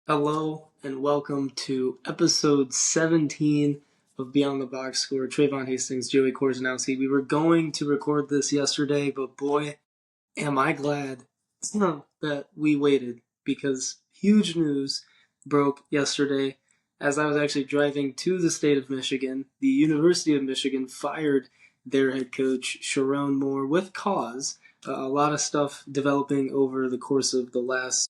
Hello and welcome to episode 17 of Beyond the Box Score. Trayvon Hastings, Joey Korzanowski. We were going to record this yesterday, but boy, am I glad that we waited because huge news broke yesterday as I was actually driving to the state of Michigan. The University of Michigan fired their head coach, Sherrone Moore, with cause. A lot of stuff developing over the course of the last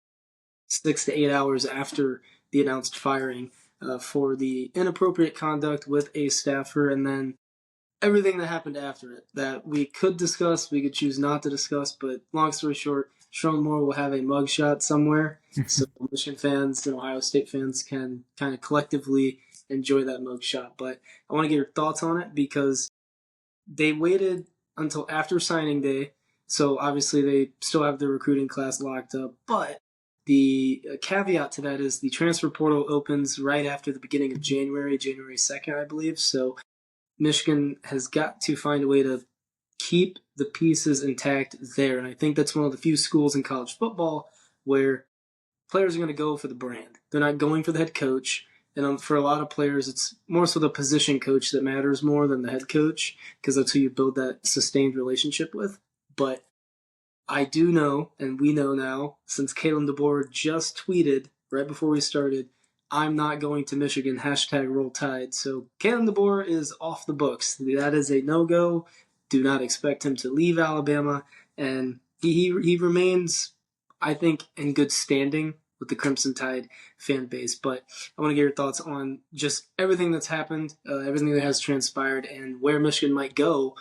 6 to 8 hours after the announced firing for the inappropriate conduct with a staffer, and then everything that happened after it that we could discuss, we could choose not to discuss. But long story short, Sherrone Moore will have a mugshot somewhere, so Michigan fans and Ohio State fans can kind of collectively enjoy that mugshot. But I want to get your thoughts on it because they waited until after signing day, so obviously they still have their recruiting class locked up, but the caveat to that is the transfer portal opens right after the beginning of January 2nd, I believe. So Michigan has got to find a way to keep the pieces intact there. And I think that's one of the few schools in college football where players are going to go for the brand. They're not going for the head coach. And for a lot of players, it's more so the position coach that matters more than the head coach because that's who you build that sustained relationship with. But I do know, and we know now, since Kalen DeBoer just tweeted right before we started, I'm not going to Michigan, hashtag roll tide. So Kalen DeBoer is off the books. That is a no-go. Do not expect him to leave Alabama. And he remains, I think, in good standing with the Crimson Tide fan base. But I want to get your thoughts on just everything that's happened, everything that has transpired, and where Michigan might go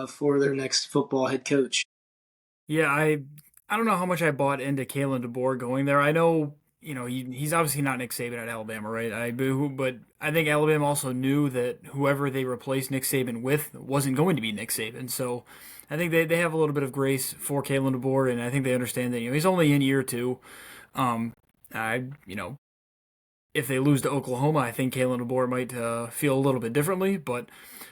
for their next football head coach. Yeah, I don't know how much I bought into Kalen DeBoer going there. I know, he's obviously not Nick Saban at Alabama, right? But I think Alabama also knew that whoever they replaced Nick Saban with wasn't going to be Nick Saban. So I think they have a little bit of grace for Kalen DeBoer, and I think they understand that, he's only in year two. Um, I, you know, if they lose to Oklahoma, I think Kalen DeBoer might feel a little bit differently. But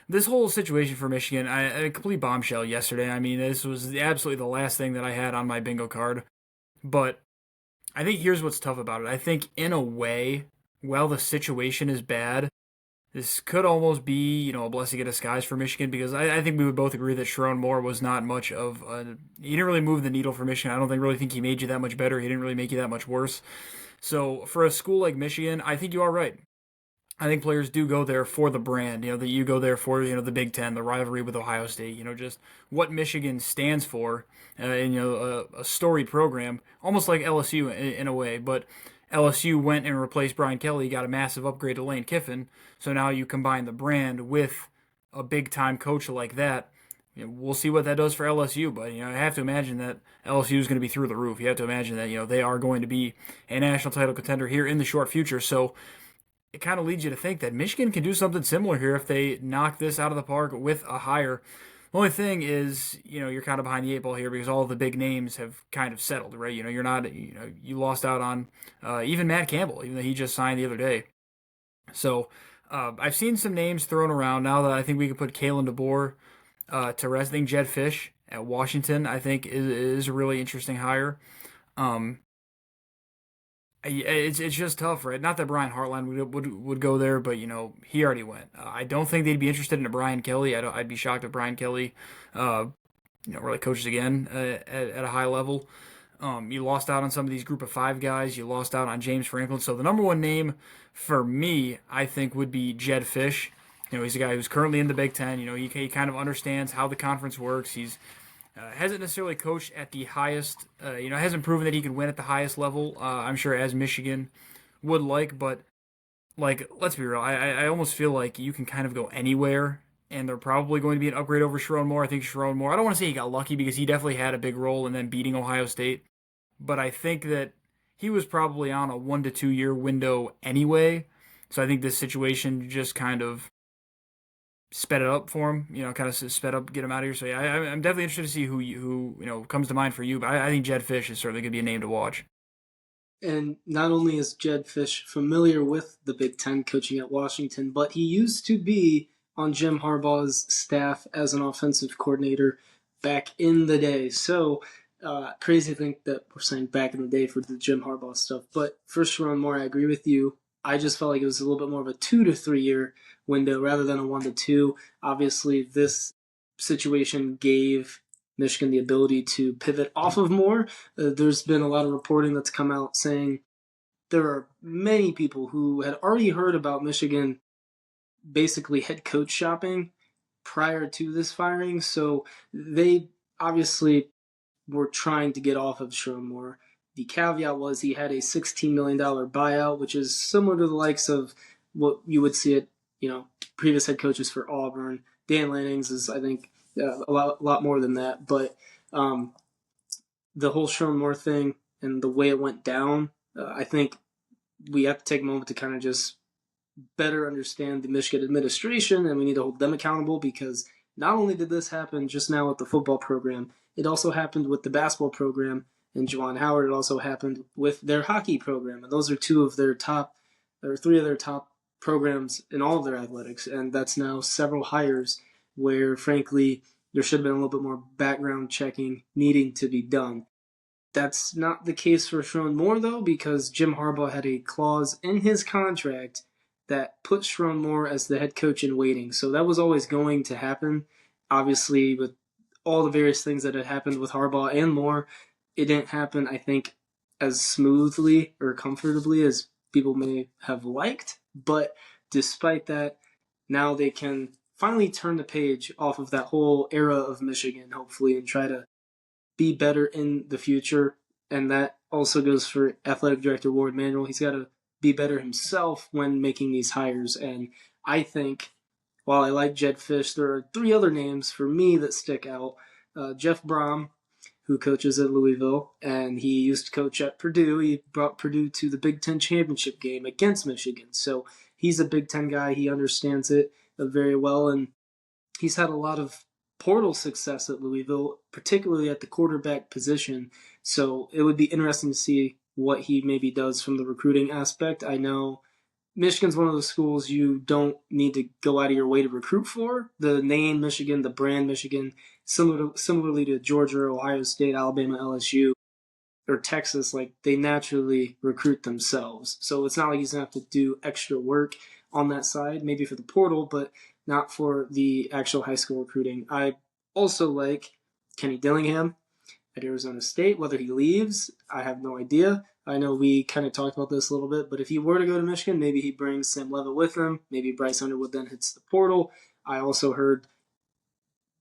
this whole situation for Michigan, a complete bombshell yesterday. I mean, this was absolutely the last thing that I had on my bingo card. But I think here's what's tough about it. I think, in a way, while the situation is bad, this could almost be, a blessing in disguise for Michigan because I think we would both agree that Sherrone Moore was not much of a. He didn't really move the needle for Michigan. I don't really think he made you that much better. He didn't really make you that much worse. So for a school like Michigan, I think you are right. I think players do go there for the brand, that you go there for, the Big Ten, the rivalry with Ohio State, just what Michigan stands for, and, a storied program, almost like LSU in a way. But LSU went and replaced Brian Kelly, got a massive upgrade to Lane Kiffin. So now you combine the brand with a big time coach like that. We'll see what that does for LSU, but I have to imagine that LSU is going to be through the roof. You have to imagine that they are going to be a national title contender here in the short future. So it kind of leads you to think that Michigan can do something similar here if they knock this out of the park with a hire. The only thing is, you're kind of behind the eight ball here because all of the big names have kind of settled, right? You're not, you lost out on even Matt Campbell, even though he just signed the other day. So I've seen some names thrown around now that I think we could put Kalen DeBoer to rest. I think Jed Fish at Washington, I think, is a really interesting hire. It's just tough, right? Not that Brian Hartline would go there, but he already went. I don't think they'd be interested in a Brian Kelly. I'd be shocked if Brian Kelly, really coaches again at a high level. You lost out on some of these group of five guys. You lost out on James Franklin. So the number one name for me, I think, would be Jed Fish. He's a guy who's currently in the Big Ten. He kind of understands how the conference works. He's hasn't necessarily coached at the highest, hasn't proven that he can win at the highest level, I'm sure, as Michigan would like. But, let's be real. I almost feel like you can kind of go anywhere, and they're probably going to be an upgrade over Sherrone Moore. I think Sherrone Moore, I don't want to say he got lucky because he definitely had a big role in them beating Ohio State. But I think that he was probably on a 1 to 2 year window anyway. So I think this situation just kind of sped it up for him, kind of sped up, get him out of here. So yeah, I'm definitely interested to see who comes to mind for you. But I think Jed Fish is certainly going to be a name to watch. And not only is Jed Fish familiar with the Big Ten coaching at Washington, but he used to be on Jim Harbaugh's staff as an offensive coordinator back in the day. So Crazy to think that we're saying back in the day for the Jim Harbaugh stuff. But for Sherrone Moore, I agree with you. I just felt like it was a little bit more of a 2 to 3 year window rather than a 1 to 2. Obviously, this situation gave Michigan the ability to pivot off of Moore. There's been a lot of reporting that's come out saying there are many people who had already heard about Michigan basically head coach shopping prior to this firing. So they obviously were trying to get off of Sherrone Moore. The caveat was he had a $16 million buyout, which is similar to the likes of what you would see at, previous head coaches for Auburn. Dan Lanning's is, I think, a lot more than that. But the whole Sherrone Moore thing and the way it went down, I think we have to take a moment to kind of just better understand the Michigan administration, and we need to hold them accountable because not only did this happen just now with the football program, it also happened with the basketball program and Juwan Howard. It also happened with their hockey program, and those are two of their top, or three of their top programs in all of their athletics, and that's now several hires where, frankly, there should have been a little bit more background checking needing to be done. That's not the case for Sherrone Moore, though, because Jim Harbaugh had a clause in his contract that put Sherrone Moore as the head coach in waiting. So that was always going to happen. Obviously, with all the various things that had happened with Harbaugh and Moore, it didn't happen, I think, as smoothly or comfortably as people may have liked. But despite that, now they can finally turn the page off of that whole era of Michigan, hopefully, and try to be better in the future. And that also goes for athletic director Ward Manuel. He's got to be better himself when making these hires. And I think, while I like Jed Fish, there are three other names for me that stick out. Jeff Brom, who coaches at Louisville, and he used to coach at Purdue. He brought Purdue to the Big Ten championship game against Michigan. So he's a Big Ten guy. He understands it very well, and he's had a lot of portal success at Louisville, particularly at the quarterback position. So it would be interesting to see what he maybe does from the recruiting aspect. I know Michigan's one of those schools you don't need to go out of your way to recruit for. The name Michigan, the brand Michigan, similarly to Georgia, Ohio State, Alabama, LSU, or Texas, like they naturally recruit themselves. So it's not like he's gonna have to do extra work on that side, maybe for the portal, but not for the actual high school recruiting. I also like Kenny Dillingham at Arizona State. Whether he leaves, I have no idea. I know we kind of talked about this a little bit, but if he were to go to Michigan, maybe he brings Sam Levitt with him. Maybe Bryce Underwood then hits the portal. I also heard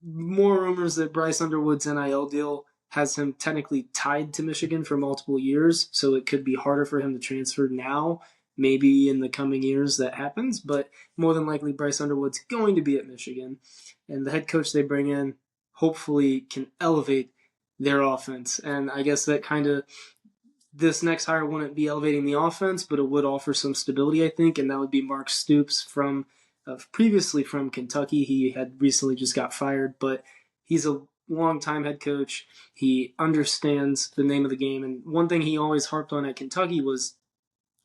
more rumors that Bryce Underwood's NIL deal has him technically tied to Michigan for multiple years, so it could be harder for him to transfer now. Maybe in the coming years that happens, but more than likely Bryce Underwood's going to be at Michigan, and the head coach they bring in hopefully can elevate their offense. And I guess that kind of, this next hire wouldn't be elevating the offense, but it would offer some stability, I think, and that would be Mark Stoops from previously from Kentucky. He had recently just got fired, but he's a longtime head coach. He understands the name of the game, and one thing he always harped on at Kentucky was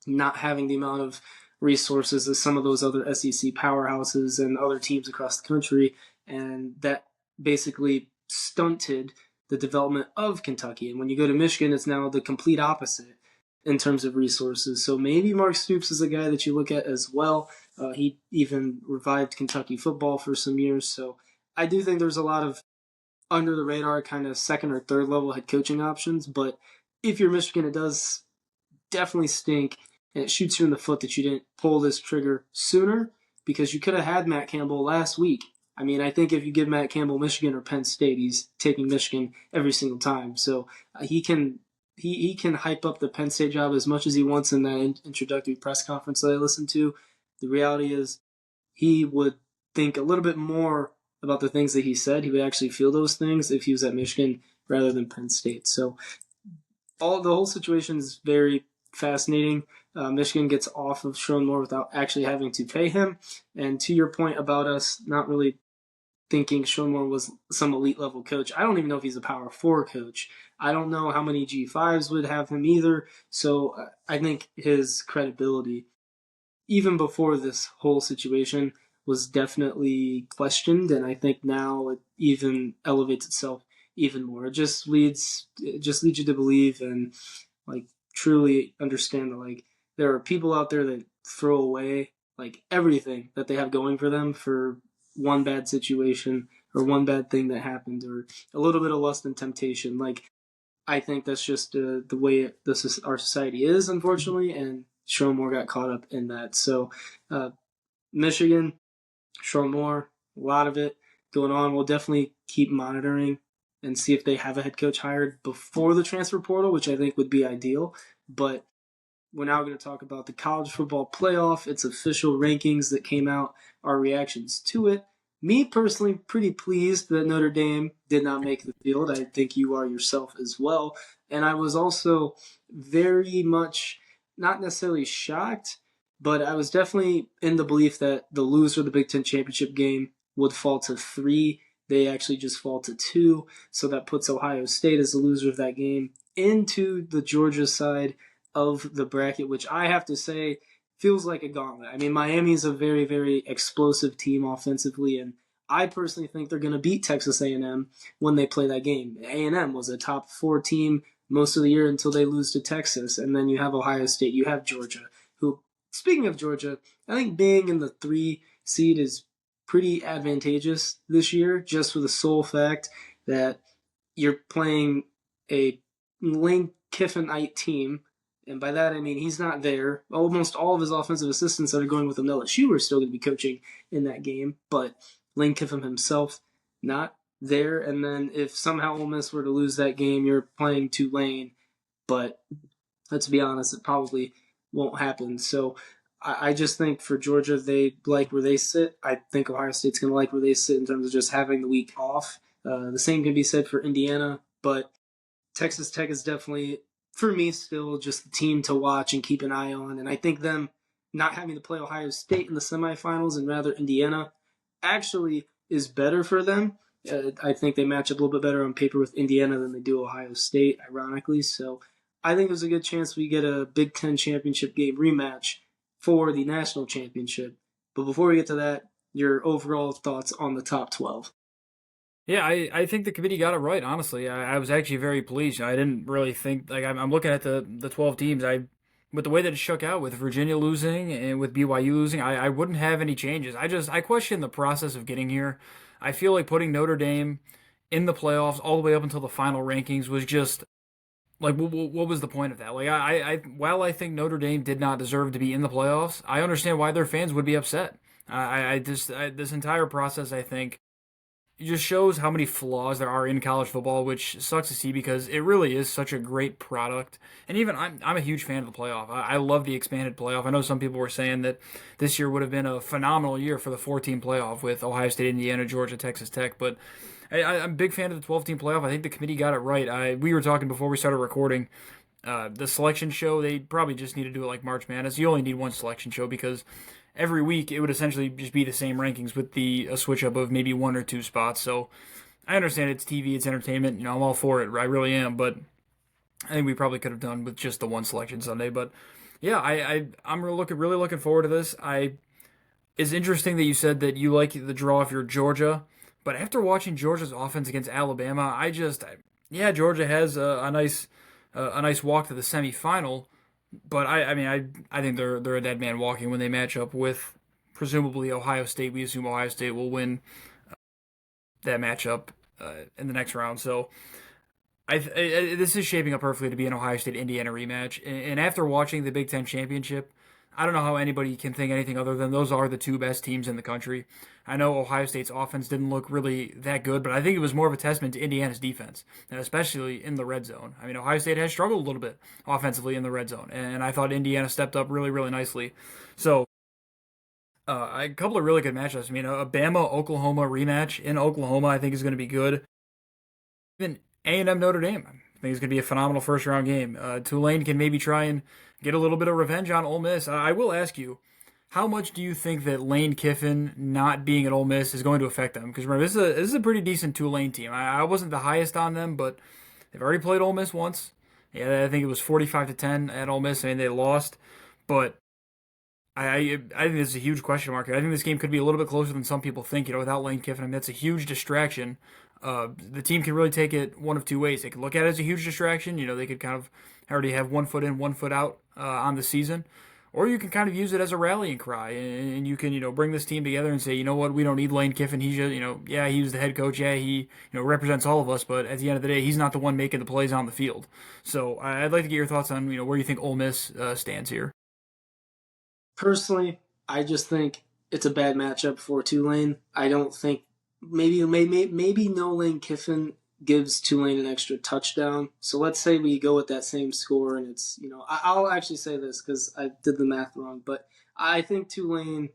not having the amount of resources as some of those other SEC powerhouses and other teams across the country, and that basically stunted the development of Kentucky. And when you go to Michigan, it's now the complete opposite in terms of resources. So maybe Mark Stoops is a guy that you look at as well. He even revived Kentucky football for some years. So I do think there's a lot of under the radar kind of second or third level head coaching options. But if you're Michigan, it does definitely stink, and it shoots you in the foot that you didn't pull this trigger sooner, because you could have had Matt Campbell last week. I mean, I think if you give Matt Campbell Michigan or Penn State, he's taking Michigan every single time. So he can hype up the Penn State job as much as he wants in that introductory press conference that I listened to. The reality is he would think a little bit more about the things that he said. He would actually feel those things if he was at Michigan rather than Penn State. So the whole situation is very fascinating. Michigan gets off of Sherrone Moore without actually having to pay him. And to your point about us not really thinking Sherrone Moore was some elite level coach, I don't even know if he's a Power 4 coach. I don't know how many G5s would have him either. So I think his credibility, even before this whole situation, was definitely questioned. And I think now it even elevates itself even more. It just leads you to believe and like truly understand that like there are people out there that throw away like everything that they have going for them for one bad situation or one bad thing that happened or a little bit of lust and temptation. Like I think that's just the way our society is, unfortunately, and Sherrone Moore got caught up in that. So, Michigan, Sherrone Moore, a lot of it going on. We'll definitely keep monitoring and see if they have a head coach hired before the transfer portal, which I think would be ideal. But we're now going to talk about the college football playoff, its official rankings that came out, our reactions to it. Me personally, pretty pleased that Notre Dame did not make the field. I think you are yourself as well. And I was also very much not necessarily shocked, but I was definitely in the belief that the loser of the Big Ten championship game would fall to 3. They actually just fall to 2. So that puts Ohio State as the loser of that game into the Georgia side of the bracket, which I have to say feels like a gauntlet. I mean, Miami's a very, very explosive team offensively, and I personally think they're going to beat Texas A&M when they play that game. A&M was a top 4 team most of the year until they lose to Texas, and then you have Ohio State, you have Georgia, who, speaking of Georgia, I think being in the 3 seed is pretty advantageous this year, just for the sole fact that you're playing a Lane Kiffinite team, and by that I mean he's not there. Almost all of his offensive assistants that are going with him LSU are still going to be coaching in that game, but Lane Kiffin himself not there. And then if somehow Ole Miss were to lose that game, you're playing Tulane, but let's be honest, it probably won't happen. So I just think for Georgia, they like where they sit. I think Ohio State's going to like where they sit in terms of just having the week off. The same can be said for Indiana, but Texas Tech is definitely, for me, still just the team to watch and keep an eye on. And I think them not having to play Ohio State in the semifinals and rather Indiana actually is better for them. I think they match up a little bit better on paper with Indiana than they do Ohio State, ironically. So I think there's a good chance we get a Big Ten championship game rematch for the national championship. But before we get to that, your overall thoughts on the top 12. Yeah, I think the committee got it right. Honestly, I was actually very pleased. I didn't really think like I'm looking at the 12 teams. With the way that it shook out with Virginia losing and with BYU losing, I wouldn't have any changes. I question the process of getting here. I feel like putting Notre Dame in the playoffs all the way up until the final rankings was just like what was the point of that? Like while I think Notre Dame did not deserve to be in the playoffs, I understand why their fans would be upset. This entire process, I think, it just shows how many flaws there are in college football, which sucks to see because it really is such a great product. And even I'm a huge fan of the playoff. I love the expanded playoff. I know some people were saying that this year would have been a phenomenal year for the 4-team playoff with Ohio State, Indiana, Georgia, Texas Tech, but I'm a big fan of the 12-team playoff. I think the committee got it right. We were talking before we started recording. The selection show, they probably just need to do it like March Madness. You only need one selection show because every week it would essentially just be the same rankings with a switch up of maybe 1 or 2 spots. So I understand it's TV, it's entertainment. I'm all for it. I really am. But I think we probably could have done with just the one selection Sunday. But yeah, I'm really looking forward to this. It's interesting that you said that you like the draw if you're Georgia, but after watching Georgia's offense against Alabama, yeah, Georgia has a nice walk to the semifinal. But I think they're a dead man walking when they match up with presumably Ohio State. We assume Ohio State will win that matchup in the next round. So this is shaping up perfectly to be an Ohio State Indiana rematch. And after watching the Big Ten championship, I don't know how anybody can think anything other than those are the 2 best teams in the country. I know Ohio State's offense didn't look really that good, but I think it was more of a testament to Indiana's defense, and especially in the red zone. I mean, Ohio State has struggled a little bit offensively in the red zone, and I thought Indiana stepped up really, really nicely. So, a couple of really good matchups. I mean, a Bama Oklahoma rematch in Oklahoma, I think is going to be good. Even A&M Notre Dame, I think it's going to be a phenomenal first round game. Tulane can maybe try and get a little bit of revenge on Ole Miss. I will ask you, how much do you think that Lane Kiffin not being at Ole Miss is going to affect them? Because remember, this is a pretty decent Tulane team. I wasn't the highest on them, but they've already played Ole Miss once. Yeah, I think it was 45-10 at Ole Miss. I mean, they lost, but I think this is a huge question mark. I think this game could be a little bit closer than some people think. Without Lane Kiffin, I mean, that's a huge distraction the team can really take it one of two ways. They could look at it as a huge distraction. They could kind of already have 1 foot in, 1 foot out on the season. Or you can kind of use it as a rallying cry, and you can, bring this team together and say, you know what, we don't need Lane Kiffin. He's just, yeah, he was the head coach. Yeah, he, represents all of us. But at the end of the day, he's not the one making the plays on the field. So I'd like to get your thoughts on, where you think Ole Miss stands here. Personally, I just think it's a bad matchup for Tulane. I don't think maybe no Lane Kiffin gives Tulane an extra touchdown. So let's say we go with that same score, and it's I'll actually say this because I did the math wrong, but I think Tulane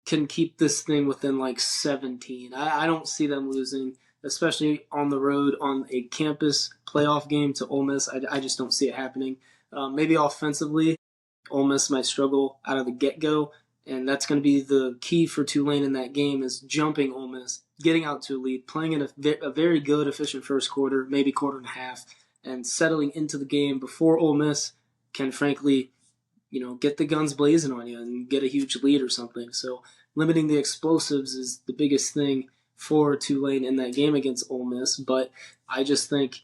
can keep this thing within like 17. I don't see them losing, especially on the road on a campus playoff game to Ole Miss. I just don't see it happening. Maybe offensively, Ole Miss might struggle out of the get-go, and that's going to be the key for Tulane in that game is jumping Ole Miss, getting out to a lead, playing in a very good, efficient first quarter, maybe quarter and a half, and settling into the game before Ole Miss can frankly, get the guns blazing on you and get a huge lead or something. So limiting the explosives is the biggest thing for Tulane in that game against Ole Miss. But I just think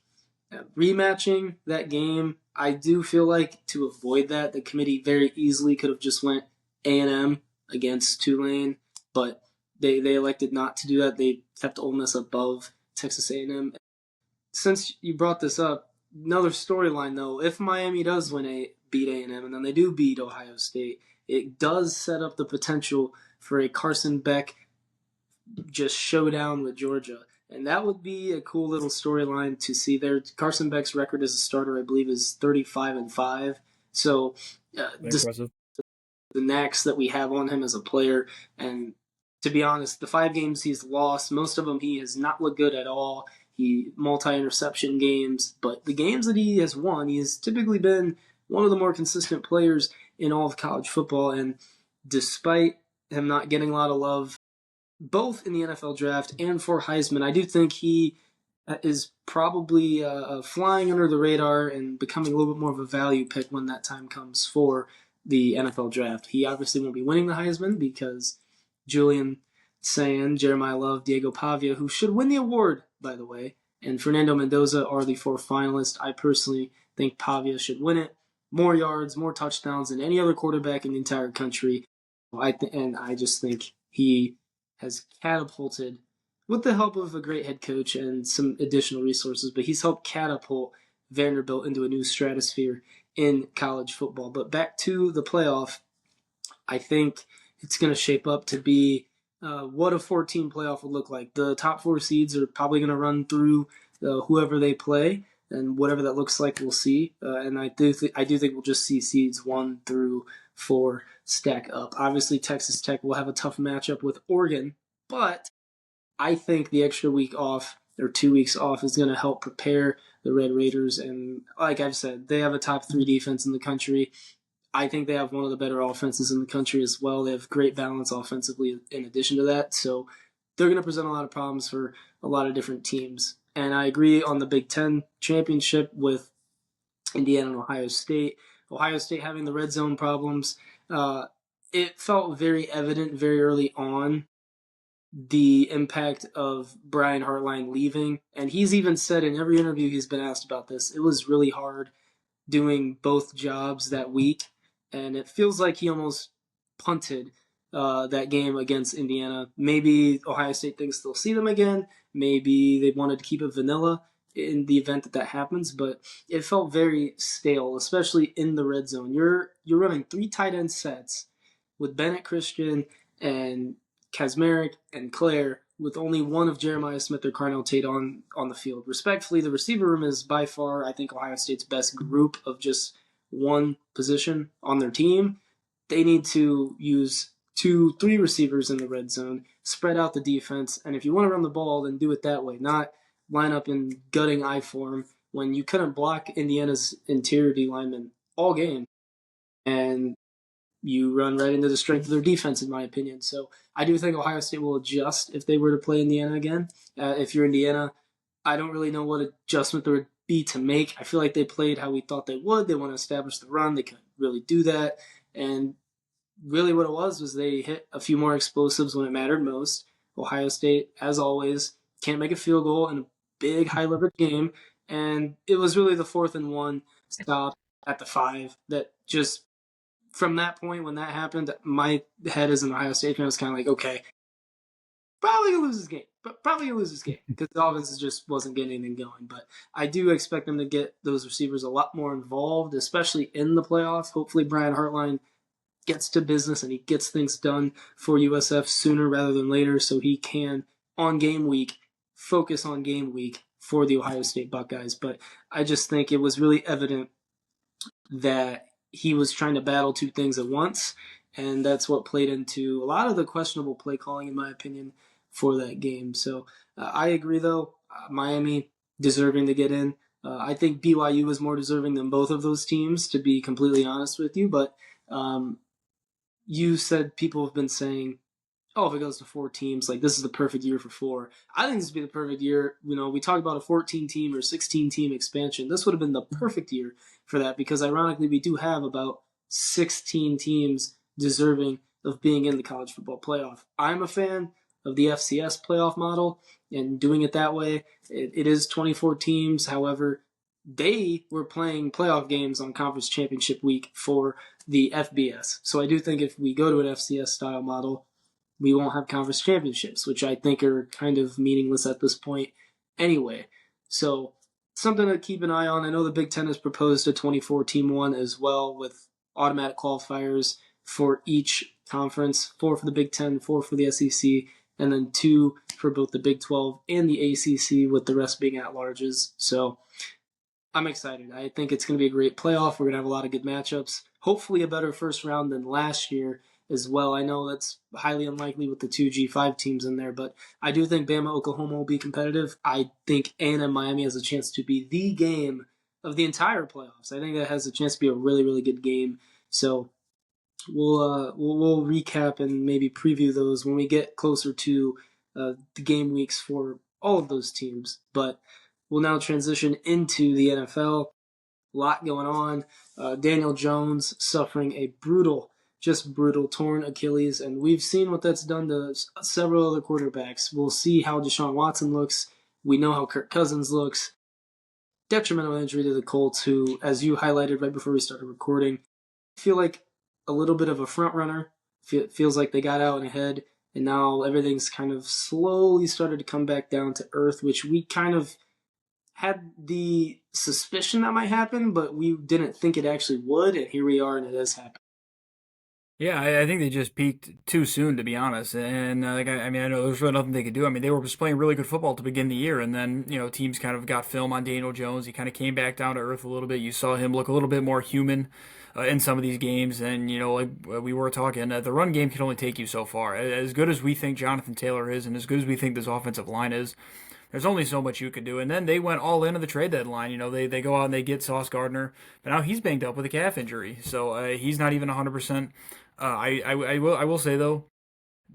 rematching that game, I do feel like to avoid that, the committee very easily could have just went A&M against Tulane, but they elected not to do that. They kept Ole Miss above Texas A&M. Since you brought this up, another storyline though, if Miami does beat A&M and then they do beat Ohio State, it does set up the potential for a Carson Beck just showdown with Georgia. And that would be a cool little storyline to see there. Carson Beck's record as a starter, I believe, is 35-5. So, just Impressive. the knacks that we have on him as a player. And to be honest, the 5 games he's lost, most of them he has not looked good at all. He multi-interception games, but the games that he has won, he has typically been one of the more consistent players in all of college football. And despite him not getting a lot of love, both in the NFL draft and for Heisman, I do think he is probably flying under the radar and becoming a little bit more of a value pick when that time comes for the NFL draft. He obviously won't be winning the Heisman because Julian Sayin, Jeremiah Love, Diego Pavia, who should win the award, by the way, and Fernando Mendoza are the 4 finalists. I personally think Pavia should win it. More yards, more touchdowns than any other quarterback in the entire country. And I just think he has catapulted, with the help of a great head coach and some additional resources, but he's helped catapult Vanderbilt into a new stratosphere in college football. But back to the playoff, I think it's going to shape up to be what a 14 playoff would look like. The top 4 seeds are probably going to run through whoever they play, and whatever that looks like, we'll see. And I do think we'll just see seeds 1 through 4 stack up. Obviously, Texas Tech will have a tough matchup with Oregon, but I think the extra week off or 2 weeks off is going to help prepare the Red Raiders. And like I've said, they have a top 3 defense in the country. I think they have one of the better offenses in the country as well. They have great balance offensively in addition to that. So they're going to present a lot of problems for a lot of different teams. And I agree on the Big Ten championship with Indiana and Ohio State. Ohio State having the red zone problems. It felt very evident very early on the impact of Brian Hartline leaving. And he's even said in every interview he's been asked about this, it was really hard doing both jobs that week. And it feels like he almost punted that game against Indiana. Maybe Ohio State thinks they'll see them again. Maybe they wanted to keep it vanilla in the event that happens, but it felt very stale, especially in the red zone. You're running 3 tight end sets with Bennett Christian and Kazmarek and Claire, with only one of Jeremiah Smith or Carnell Tate on the field. Respectfully, the receiver room is by far, I think, Ohio State's best group of just one position on their team. They need to use 2-3 receivers in the red zone, spread out the defense, and if you want to run the ball, then do it that way, not line up in gutting I form when you couldn't block Indiana's interior D linemen all game. And you run right into the strength of their defense, in my opinion. So I do think Ohio State will adjust if they were to play Indiana again. If you're Indiana, I don't really know what adjustment there would be to make. I feel like they played how we thought they would. They want to establish the run. They couldn't really do that. And really what it was they hit a few more explosives when it mattered most. Ohio State, as always, can't make a field goal in a big high leverage game. And it was really the 4th and 1 stop at the 5 that just from that point when that happened, my head as an Ohio State fan was kind of like, okay, probably gonna lose this game, but probably gonna lose this game because the offense just wasn't getting anything going. But I do expect them to get those receivers a lot more involved, especially in the playoffs. Hopefully, Brian Hartline gets to business and he gets things done for USF sooner rather than later, so he can on game week focus on game week for the Ohio State Buckeyes. But I just think it was really evident that he was trying to battle two things at once, and that's what played into a lot of the questionable play calling, in my opinion, for that game. So I agree, though. Miami deserving to get in. I think BYU was more deserving than both of those teams, to be completely honest with you. But you said people have been saying, oh, if it goes to 4 teams, like this is the perfect year for 4. I think this would be the perfect year. You know, we talk about a 14-team or 16-team expansion. This would have been the perfect year for that because ironically, we do have about 16 teams deserving of being in the college football playoff. I'm a fan of the FCS playoff model and doing it that way. It is 24 teams. However, they were playing playoff games on conference championship week for the FBS. So I do think if we go to an FCS style model, we won't have conference championships, which I think are kind of meaningless at this point anyway. So something to keep an eye on. I know the Big Ten has proposed a 24-team one as well with automatic qualifiers for each conference, 4 for the Big Ten, 4 for the SEC, and then 2 for both the Big 12 and the ACC, with the rest being at-larges. So I'm excited. I think it's going to be a great playoff. We're going to have a lot of good matchups. Hopefully a better first round than last year as well. I know that's highly unlikely with the 2 G5 teams in there, but I do think Bama, Oklahoma will be competitive. I think A&M Miami has a chance to be the game of the entire playoffs. I think that has a chance to be a really, really good game. So we'll recap and maybe preview those when we get closer to the game weeks for all of those teams. But we'll now transition into the NFL. A lot going on. Daniel Jones suffering a just brutal torn Achilles, and we've seen what that's done to several other quarterbacks. We'll see how Deshaun Watson looks. We know how Kirk Cousins looks. Detrimental injury to the Colts, who, as you highlighted right before we started recording, feel like a little bit of a front runner. Feels like they got out and ahead, and now everything's kind of slowly started to come back down to earth, which we kind of had the suspicion that might happen, but we didn't think it actually would, and here we are, and it has happened. Yeah, I think they just peaked too soon, to be honest. And I mean, I know there's really nothing they could do. I mean, they were just playing really good football to begin the year, and then teams kind of got film on Daniel Jones. He kind of came back down to earth a little bit. You saw him look a little bit more human in some of these games, and like we were talking, the run game can only take you so far. As good as we think Jonathan Taylor is, and as good as we think this offensive line is, there's only so much you could do. And then they went all in at the trade deadline. They go out and they get Sauce Gardner, but now he's banged up with a calf injury, so he's not even 100%. I will say though,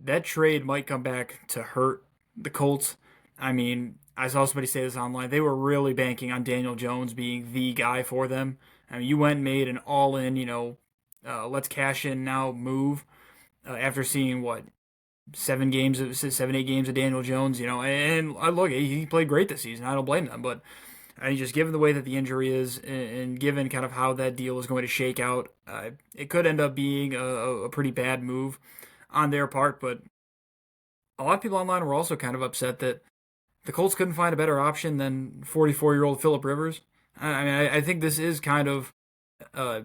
that trade might come back to hurt the Colts. I mean, I saw somebody say this online. They were really banking on Daniel Jones being the guy for them. I mean, you went and made an all-in, let's cash in now move after seeing what 7, 8 games of Daniel Jones. And look, he played great this season. I don't blame them, but just given the way that the injury is, and given kind of how that deal is going to shake out, it could end up being a pretty bad move on their part. But a lot of people online were also kind of upset that the Colts couldn't find a better option than 44-year-old Philip Rivers. I mean, I think this is kind of uh,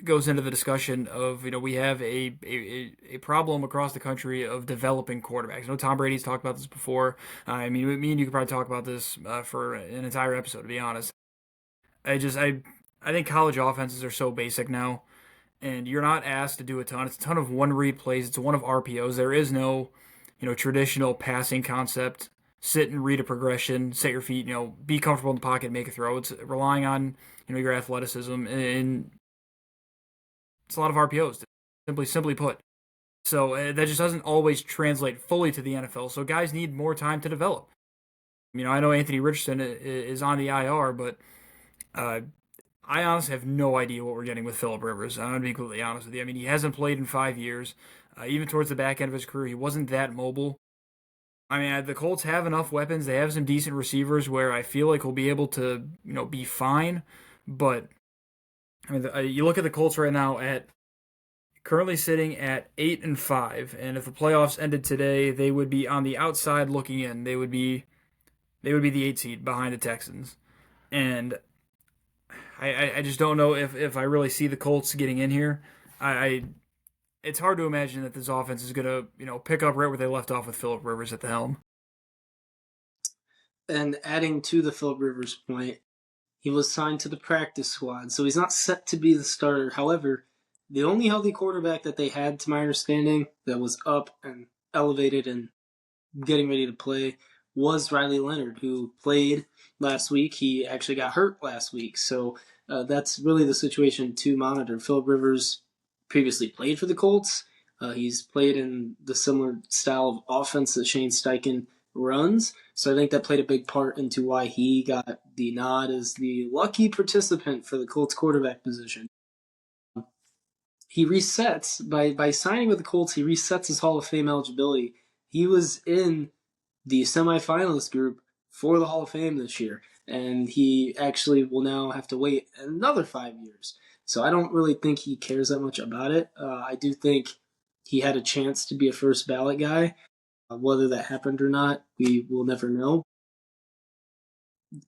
goes into the discussion of we have a problem across the country of developing quarterbacks. I know Tom Brady's talked about this before. I mean, me and you could probably talk about this for an entire episode, to be honest. I think college offenses are so basic now, and you're not asked to do a ton. It's a ton of one read plays. It's a one of RPOs. There is no traditional passing concept. Sit and read a progression, set your feet, be comfortable in the pocket, make a throw. It's relying on your athleticism, and it's a lot of RPOs, simply put. So that just doesn't always translate fully to the NFL. So guys need more time to develop. I know Anthony Richardson is on the IR, but I honestly have no idea what we're getting with Philip Rivers. I'm going to be completely honest with you. I mean, he hasn't played in 5 years. Even towards the back end of his career, he wasn't that mobile. I mean, the Colts have enough weapons. They have some decent receivers where I feel like we'll be able to, be fine. But I mean, you look at the Colts right now at currently sitting at 8-5, and if the playoffs ended today, they would be on the outside looking in. They would be the 8 seed behind the Texans, and I just don't know if I really see the Colts getting in here. I It's hard to imagine that this offense is gonna pick up right where they left off with Philip Rivers at the helm. And adding to the Philip Rivers point, he was signed to the practice squad, so he's not set to be the starter. However, the only healthy quarterback that they had, to my understanding, that was up and elevated and getting ready to play was Riley Leonard, who played last week. He actually got hurt last week. So that's really the situation to monitor. Philip Rivers previously played for the Colts. He's played in the similar style of offense that Shane Steichen runs. So I think that played a big part into why he got the nod as the lucky participant for the Colts quarterback position. He resets by signing with the Colts. He resets his Hall of Fame eligibility. He was in the semifinalist group for the Hall of Fame this year, and he actually will now have to wait another 5 years. So I don't really think he cares that much about it. I do think he had a chance to be a first ballot guy. Whether that happened or not, we will never know.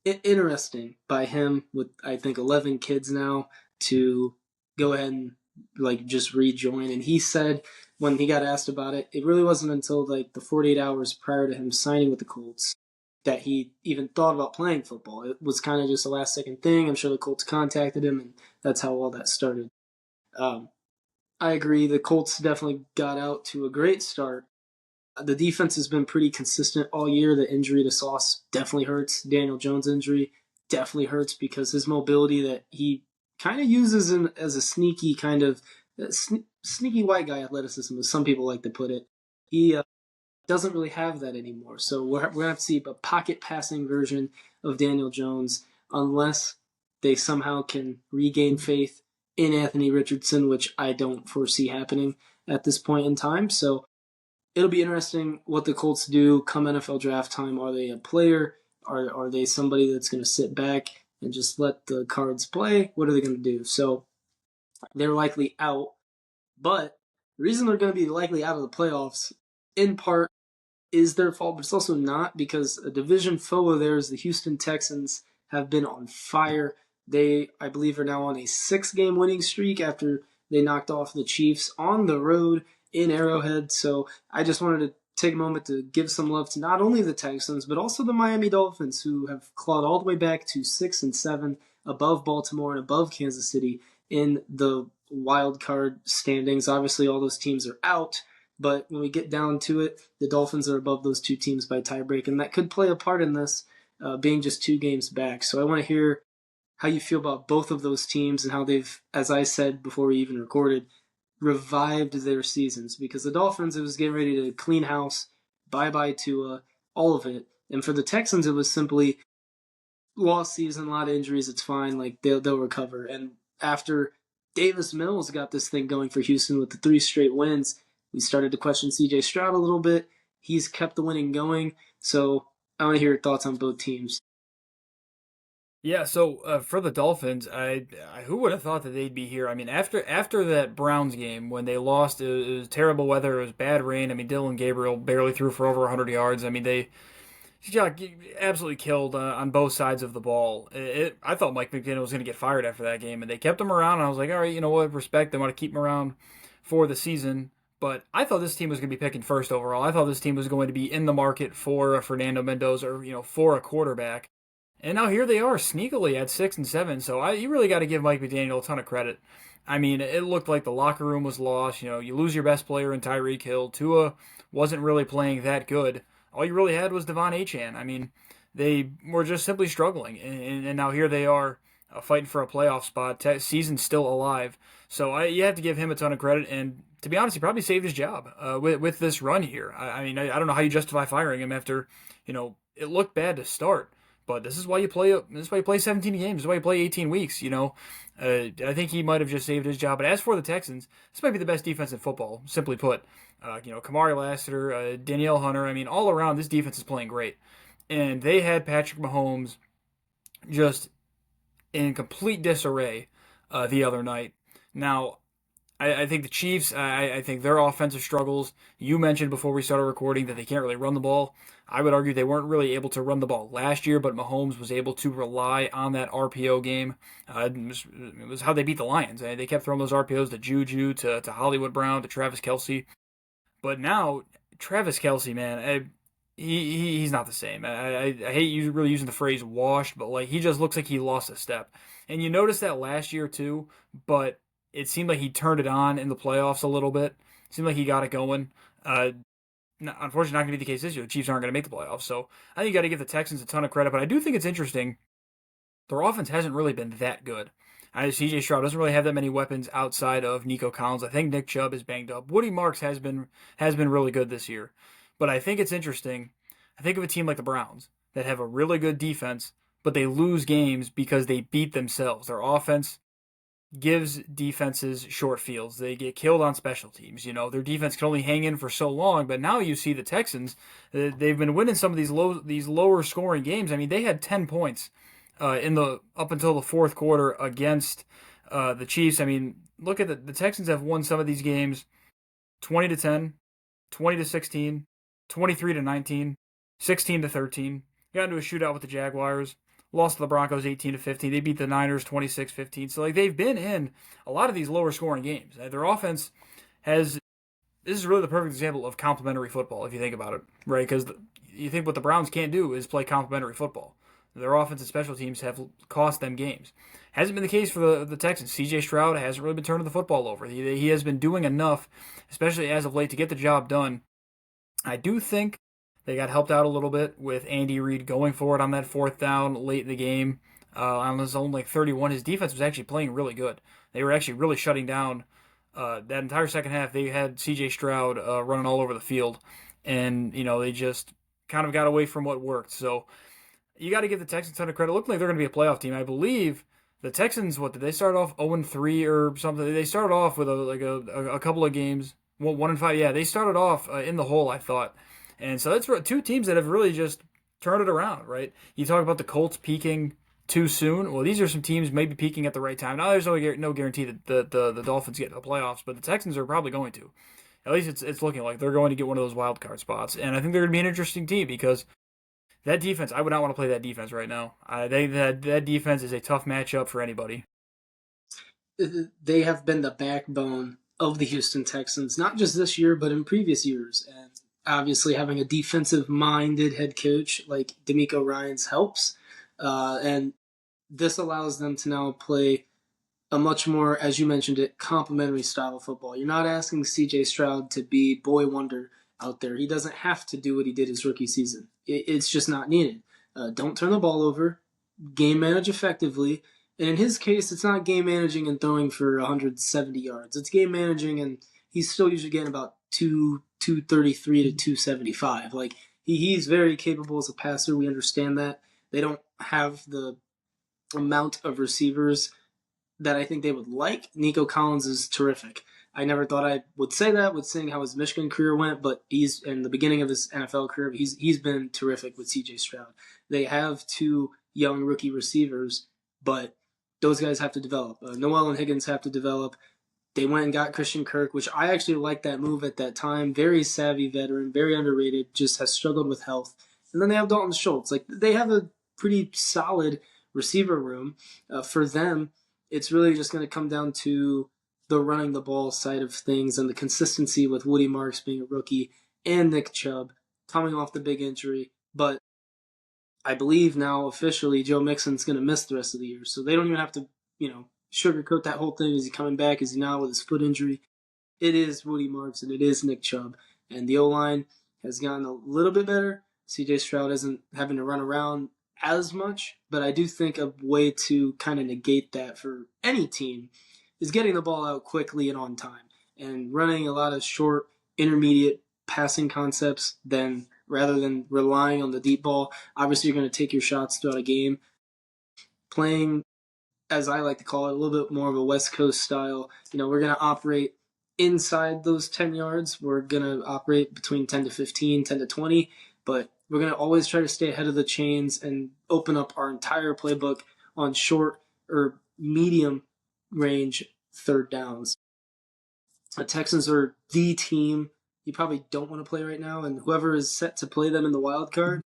Interesting by him with I think 11 kids now to go ahead and like just rejoin. And he said when he got asked about it, it really wasn't until like the 48 hours prior to him signing with the Colts that he even thought about playing football. It was kind of just a last second thing. I'm sure the Colts contacted him, and that's how all that started. Um, I agree. The Colts definitely got out to a great start. The defense has been pretty consistent all year. The injury to Sauce definitely hurts. Daniel Jones' injury definitely hurts because his mobility that he kind of uses as a sneaky kind of sneaky white guy athleticism, as some people like to put it. He doesn't really have that anymore. So we're going to have to see a pocket passing version of Daniel Jones unless they somehow can regain faith in Anthony Richardson, which I don't foresee happening at this point in time. So it'll be interesting what the Colts do come NFL draft time. Are they a player? Are they somebody that's going to sit back and just let the cards play? What are they going to do? So they're likely out. But the reason they're going to be likely out of the playoffs, in part, is their fault, but it's also not because a division foe of theirs, the Houston Texans, have been on fire. They, I believe, are now on a 6-game winning streak after they knocked off the Chiefs on the road in Arrowhead. So I just wanted to take a moment to give some love to not only the Texans, but also the Miami Dolphins, who have clawed all the way back to 6-7 above Baltimore and above Kansas City in the wild card standings. Obviously, all those teams are out. But when we get down to it, the Dolphins are above those two teams by tiebreak, and that could play a part in this being just 2 games back. So I want to hear how you feel about both of those teams and how they've, as I said before we even recorded, revived their seasons. Because the Dolphins, it was getting ready to clean house, bye-bye Tua, all of it. And for the Texans, it was simply lost season, a lot of injuries, it's fine, like they'll recover. And after Davis Mills got this thing going for Houston with the 3 straight wins, we started to question CJ Stroud a little bit. He's kept the winning going. So I want to hear your thoughts on both teams. Yeah, so for the Dolphins, who would have thought that they'd be here? I mean, after that Browns game when they lost, it was terrible weather, it was bad rain. I mean, Dylan Gabriel barely threw for over 100 yards. I mean, he got absolutely killed on both sides of the ball. I thought Mike McDaniel was going to get fired after that game, and they kept him around. And I was like, all right, you know what, respect. They want to keep him around for the season. But I thought this team was going to be picking first overall. I thought this team was going to be in the market for a Fernando Mendoza or for a quarterback. And now here they are, sneakily at 6-7. So you really got to give Mike McDaniel a ton of credit. I mean, it looked like the locker room was lost. You lose your best player in Tyreek Hill. Tua wasn't really playing that good. All you really had was Devon Achane. I mean, they were just simply struggling. And now here they are fighting for a playoff spot. Season's still alive. So you have to give him a ton of credit. And to be honest, he probably saved his job with this run here. I mean, I don't know how you justify firing him after, it looked bad to start. But this is why you play. This is why you play 17 games. This is why you play 18 weeks. I think he might have just saved his job. But as for the Texans, this might be the best defense in football. Simply put, Kamari Lassiter, Danielle Hunter. I mean, all around, this defense is playing great, and they had Patrick Mahomes just in complete disarray the other night. Now, I think the Chiefs, I think their offensive struggles. You mentioned before we started recording that they can't really run the ball. I would argue they weren't really able to run the ball last year, but Mahomes was able to rely on that RPO game. It was how they beat the Lions. They kept throwing those RPOs to Juju, to Hollywood Brown, to Travis Kelce. But now, Travis Kelce, man, he's not the same. I hate really using the phrase washed, but like he just looks like he lost a step. And you noticed that last year too, but it seemed like he turned it on in the playoffs a little bit. It seemed like he got it going. Unfortunately, not going to be the case this year. The Chiefs aren't going to make the playoffs, so I think you got to give the Texans a ton of credit. But I do think it's interesting. Their offense hasn't really been that good. C.J. Stroud doesn't really have that many weapons outside of Nico Collins. I think Nick Chubb is banged up. Woody Marks has been really good this year, but I think it's interesting. I think of a team like the Browns that have a really good defense, but they lose games because they beat themselves. Their offense gives defenses short fields. They get killed on special teams. Their defense can only hang in for so long. But now you see the Texans; they've been winning some of these lower scoring games. I mean, they had 10 points in the up until the fourth quarter against the Chiefs. I mean, look at the Texans have won some of these games 20-10, 20-16, 23-19, 16-13. Got into a shootout with the Jaguars. Lost to the Broncos 18-15. They beat the Niners 26-15. So like they've been in a lot of these lower scoring games. Their offense has this is really the perfect example of complementary football if you think about it, right? Because you think what the Browns can't do is play complementary football. Their offense and special teams have cost them games. Hasn't been the case for the Texans. C.J. Stroud hasn't really been turning the football over. He has been doing enough, especially as of late, to get the job done. I do think they got helped out a little bit with Andy Reid going for it on that fourth down late in the game. On his own 31, his defense was actually playing really good. They were actually really shutting down that entire second half. They had C.J. Stroud running all over the field, and they just kind of got away from what worked. So you got to give the Texans a ton of credit. It looked like they're going to be a playoff team. I believe the Texans, what did they start off 0-3 or something? They started off with a couple of games, 1-5. Yeah, they started off in the hole, I thought. And so that's two teams that have really just turned it around, right? You talk about the Colts peaking too soon. Well, these are some teams maybe peaking at the right time. Now, there's no guarantee that the Dolphins get to the playoffs, but the Texans are probably going to. At least it's looking like they're going to get one of those wild card spots. And I think they're going to be an interesting team because that defense, I would not want to play that defense right now. That defense is a tough matchup for anybody. They have been the backbone of the Houston Texans, not just this year, but in previous years. And obviously, having a defensive-minded head coach like DeMeco Ryans helps. And this allows them to now play a much more, as you mentioned it, complementary style of football. You're not asking C.J. Stroud to be boy wonder out there. He doesn't have to do what he did his rookie season. It's just not needed. Don't turn the ball over. Game manage effectively. And in his case, it's not game managing and throwing for 170 yards. It's game managing, and he's still usually getting about 233 to 275. Like he's very capable as a passer. We understand that. They don't have the amount of receivers that I think they would like. Nico Collins is terrific. I never thought I would say that with seeing how his Michigan career went, but he's in the beginning of his NFL career, he's been terrific with C.J. Stroud. They have two young rookie receivers, but those guys have to develop. Noel and Higgins have to develop. They went and got Christian Kirk, which I actually liked that move at that time. Very savvy veteran, very underrated, just has struggled with health. And then they have Dalton Schultz. Like they have a pretty solid receiver room. For them, it's really just going to come down to the running the ball side of things and the consistency with Woody Marks being a rookie and Nick Chubb coming off the big injury. But I believe now officially Joe Mixon's going to miss the rest of the year. So they don't even have to, sugarcoat that whole thing. Is he coming back? Is he not with his foot injury? It is Woody Marks and it is Nick Chubb. And the O-line has gotten a little bit better. C.J. Stroud isn't having to run around as much, but I do think a way to kind of negate that for any team is getting the ball out quickly and on time and running a lot of short, intermediate passing concepts, then rather than relying on the deep ball. Obviously, you're going to take your shots throughout a game. Playing, as I like to call it, a little bit more of a West Coast style. We're going to operate inside those 10 yards. We're going to operate between 10 to 15, 10 to 20, but we're going to always try to stay ahead of the chains and open up our entire playbook on short or medium range third downs. The Texans are the team you probably don't want to play right now, and whoever is set to play them in the wild card,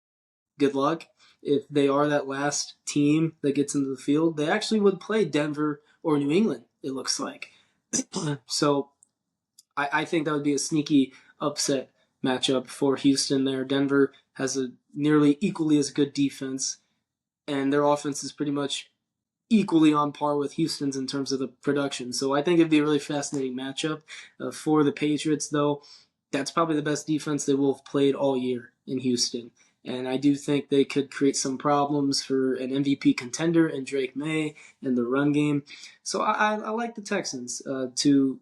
good luck. If they are that last team that gets into the field, they actually would play Denver or New England, it looks like. So I think that would be a sneaky upset matchup for Houston there. Denver has a nearly equally as good defense, and their offense is pretty much equally on par with Houston's in terms of the production. So I think it'd be a really fascinating matchup for the Patriots, though. That's probably the best defense they will have played all year in Houston. And I do think they could create some problems for an MVP contender and Drake May in the run game. So I like the Texans to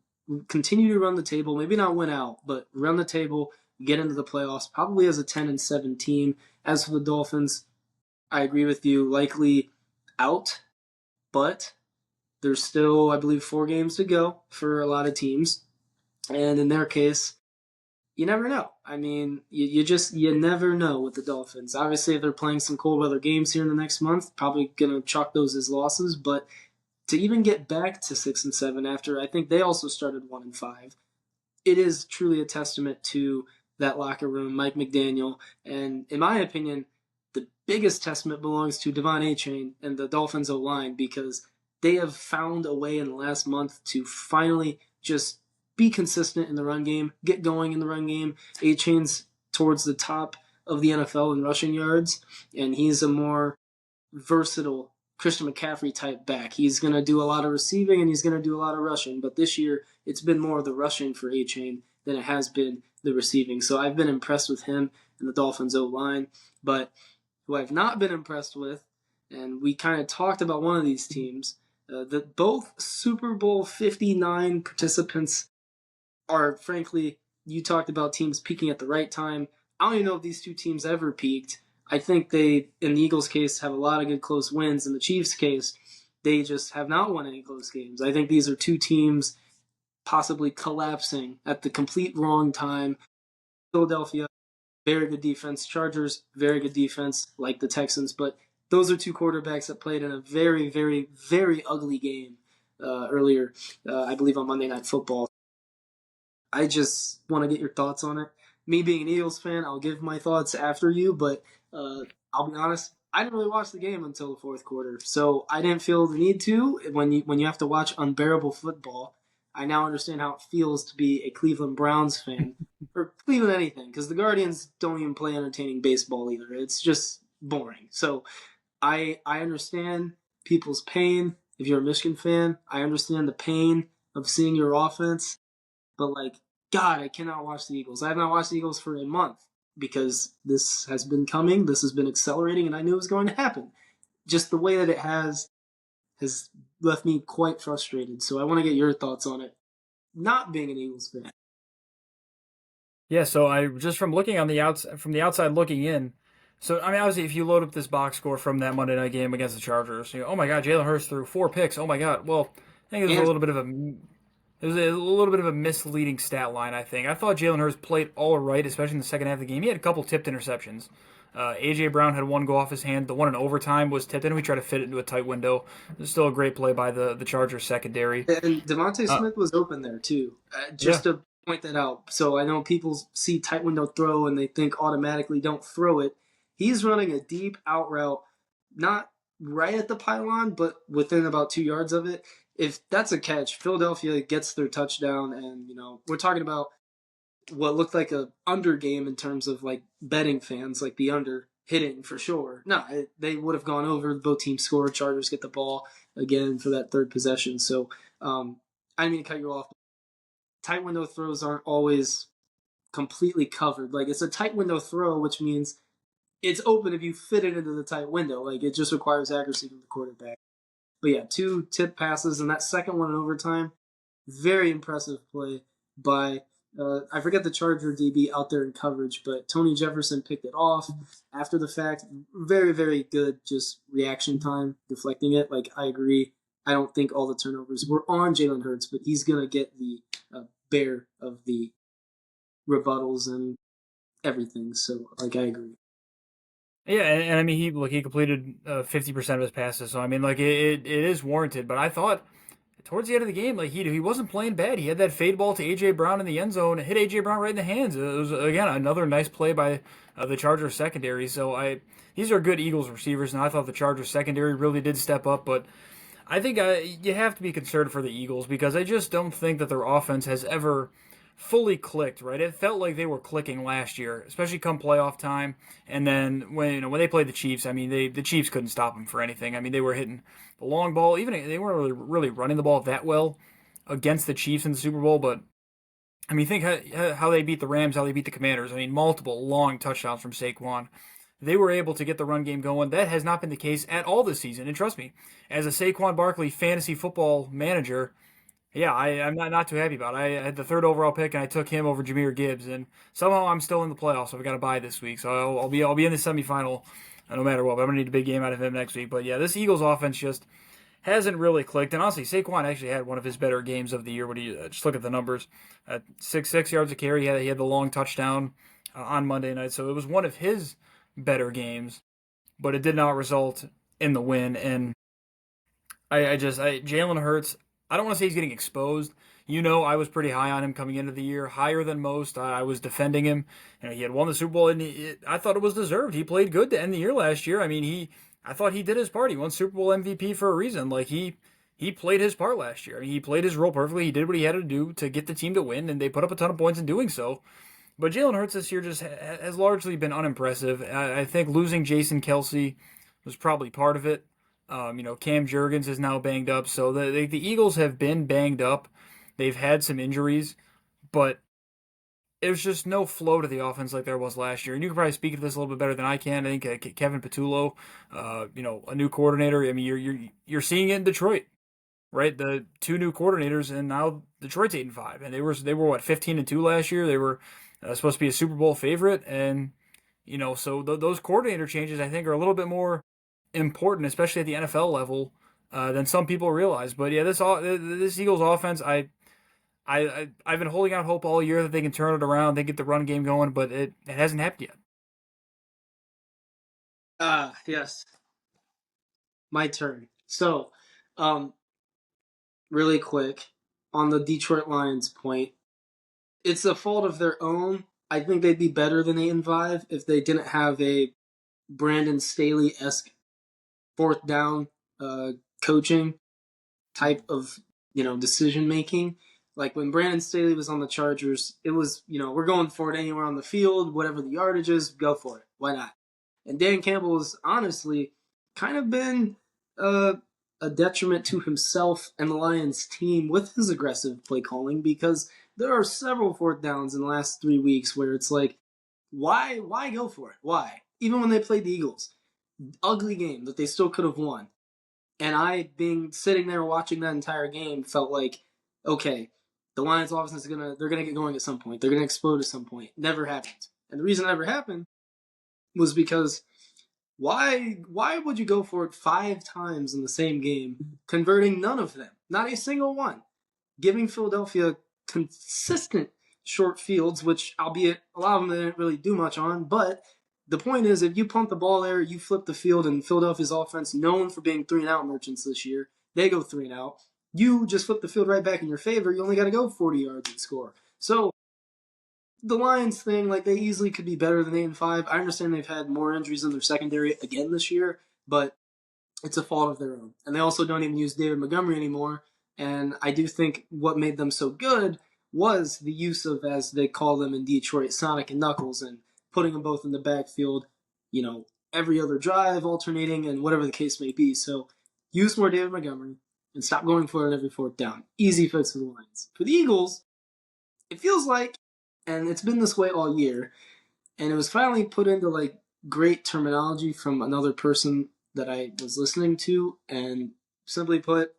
continue to run the table, maybe not win out, but run the table, get into the playoffs, probably as a 10-7 team. As for the Dolphins, I agree with you, likely out, but there's still, I believe, 4 games to go for a lot of teams. And in their case, you never know. I mean, you never know with the Dolphins. Obviously, if they're playing some cold weather games here in the next month, probably going to chalk those as losses. But to even get back to 6-7 after, I think they also started 1-5. It is truly a testament to that locker room, Mike McDaniel, and in my opinion, the biggest testament belongs to Devon Achane and the Dolphins O-line, because they have found a way in the last month to finally just be consistent in the run game, get going in the run game. Achane's towards the top of the NFL in rushing yards, and he's a more versatile Christian McCaffrey type back. He's going to do a lot of receiving and he's going to do a lot of rushing, but this year it's been more of the rushing for Achane than it has been the receiving. So I've been impressed with him and the Dolphins O-line, but who I've not been impressed with, and we kind of talked about one of these teams, that both Super Bowl 59 participants are, frankly, you talked about teams peaking at the right time. I don't even know if these two teams ever peaked. I think they, in the Eagles' case, have a lot of good close wins. In the Chiefs' case, they just have not won any close games. I think these are two teams possibly collapsing at the complete wrong time. Philadelphia, very good defense. Chargers, very good defense, like the Texans. But those are two quarterbacks that played in a very, very, very ugly game earlier, I believe, on Monday Night Football. I just want to get your thoughts on it. Me being an Eagles fan, I'll give my thoughts after you, but I'll be honest, I didn't really watch the game until the fourth quarter, so I didn't feel the need to. When you have to watch unbearable football, I now understand how it feels to be a Cleveland Browns fan, or Cleveland anything, because the Guardians don't even play entertaining baseball either. It's just boring. So I understand people's pain. If you're a Michigan fan, I understand the pain of seeing your offense. But God, I cannot watch the Eagles. I have not watched the Eagles for a month because this has been coming. This has been accelerating, and I knew it was going to happen. Just the way that it has left me quite frustrated. So I want to get your thoughts on it. Not being an Eagles fan. Yeah, so I just from looking on the from the outside looking in. So I mean, obviously, if you load up this box score from that Monday night game against the Chargers, you go, oh my God, Jalen Hurts threw 4 picks. Oh my God. Well, I think there's a And little bit of a misleading stat line. I think I thought Jalen Hurts played all right, especially in the second half of the game. He had a couple tipped interceptions. AJ Brown had one go off his hand. The one in overtime was tipped in. We tried to fit it into a tight window. It was still a great play by the Chargers secondary. Devontae Uh, Smith was open there too. yeah, Just to point that out. So I know people see tight window throw and they think automatically don't throw it. He's running a deep out route, not right at the pylon, but within about 2 yards of it. If that's a catch, Philadelphia gets their touchdown, and we're talking about what looked like a under game in terms of betting fans, like the under hitting for sure. No, they would have gone over. Both teams score. Chargers get the ball again for that third possession. So I didn't mean to cut you off. Tight window throws aren't always completely covered. It's a tight window throw, which means it's open if you fit it into the tight window. It just requires accuracy from the quarterback. But yeah, 2 tip passes, and that second one in overtime, very impressive play by I forget the Charger DB out there in coverage, but Tony Jefferson picked it off after the fact. Very, very good, just reaction time, deflecting it. Like, I agree. I don't think all the turnovers were on Jalen Hurts, but he's going to get the bear of the rebuttals and everything. So, like, I agree. Yeah, and I mean he completed 50% of his passes, so I mean it is warranted. But I thought towards the end of the game, like he wasn't playing bad. He had that fade ball to AJ Brown in the end zone, hit AJ Brown right in the hands. It was again another nice play by the Chargers secondary. So I these are good Eagles receivers, and I thought the Chargers secondary really did step up. But I think you have to be concerned for the Eagles because I just don't think that their offense has ever fully clicked. Right? It felt like they were clicking last year, especially come playoff time. And then when they played the Chiefs, I mean the Chiefs couldn't stop them for anything. I mean they were hitting the long ball. Even they weren't really running the ball that well against the Chiefs in the Super Bowl. But I mean think how they beat the Rams, how they beat the Commanders. I mean multiple long touchdowns from Saquon. They were able to get the run game going. That has not been the case at all this season. And trust me, as a Saquon Barkley fantasy football manager, yeah, I'm not too happy about it. I had the third overall pick and I took him over Jahmyr Gibbs, and somehow I'm still in the playoffs. So I've got to bye this week, so I'll be in the semifinal no matter what. But I'm gonna need a big game out of him next week. But yeah, this Eagles offense just hasn't really clicked. And honestly, Saquon actually had one of his better games of the year. When you just look at the numbers, 6 yards a carry. He had the long touchdown on Monday night, so it was one of his better games, but it did not result in the win. And Jalen Hurts, I don't want to say he's getting exposed. I was pretty high on him coming into the year, higher than most. I was defending him. He had won the Super Bowl, and I thought it was deserved. He played good to end the year last year. I mean, I thought he did his part. He won Super Bowl MVP for a reason. Like he played his part last year. I mean, he played his role perfectly. He did what he had to do to get the team to win, and they put up a ton of points in doing so. But Jalen Hurts this year just has largely been unimpressive. I think losing Jason Kelsey was probably part of it. Cam Jurgens is now banged up, so the Eagles have been banged up. They've had some injuries, but there's just no flow to the offense like there was last year. And you can probably speak to this a little bit better than I can. I think Kevin Patullo, a new coordinator. I mean, you're seeing it in Detroit, right? The two new coordinators, and now Detroit's 8-5, and they were what 15-2 last year. They were supposed to be a Super Bowl favorite, and so those coordinator changes I think are a little bit more important, especially at the NFL level, than some people realize. But yeah, this Eagles offense, I've been holding out hope all year that they can turn it around, they get the run game going, but it hasn't happened yet. Yes, my turn. So, um, really quick on the Detroit Lions point, it's a fault of their own. I think they'd be better than 8-5 if they didn't have a Brandon Staley esque fourth down coaching type of decision making. Like when Brandon Staley was on the Chargers, it was we're going for it anywhere on the field, whatever the yardage is, go for it. Why not? And Dan Campbell has honestly kind of been a detriment to himself and the Lions team with his aggressive play calling because there are several fourth downs in the last 3 weeks where it's like, why go for it? Why? Even when they played the Eagles, ugly game that they still could have won. And I, being sitting there watching that entire game, felt like, okay, the Lions offense they're gonna get going at some point. They're gonna explode at some point. Never happened. And the reason it never happened was because why would you go for it 5 times in the same game, converting none of them? Not a single one. Giving Philadelphia consistent short fields, which albeit a lot of them they didn't really do much on, but the point is, if you punt the ball there, you flip the field, and Philadelphia's offense, known for being 3-and-out merchants this year, they go 3-and-out. You just flip the field right back in your favor. You only got to go 40 yards and score. So the Lions thing, like they easily could be better than 8-5. I understand they've had more injuries in their secondary again this year, but it's a fault of their own. And they also don't even use David Montgomery anymore. And I do think what made them so good was the use of, as they call them in Detroit, Sonic and Knuckles, and putting them both in the backfield, every other drive, alternating, and whatever the case may be. So use more David Montgomery and stop going for it every fourth down. Easy fix for the Lions. For the Eagles, it feels like, and it's been this way all year, and it was finally put into like great terminology from another person that I was listening to, and simply put,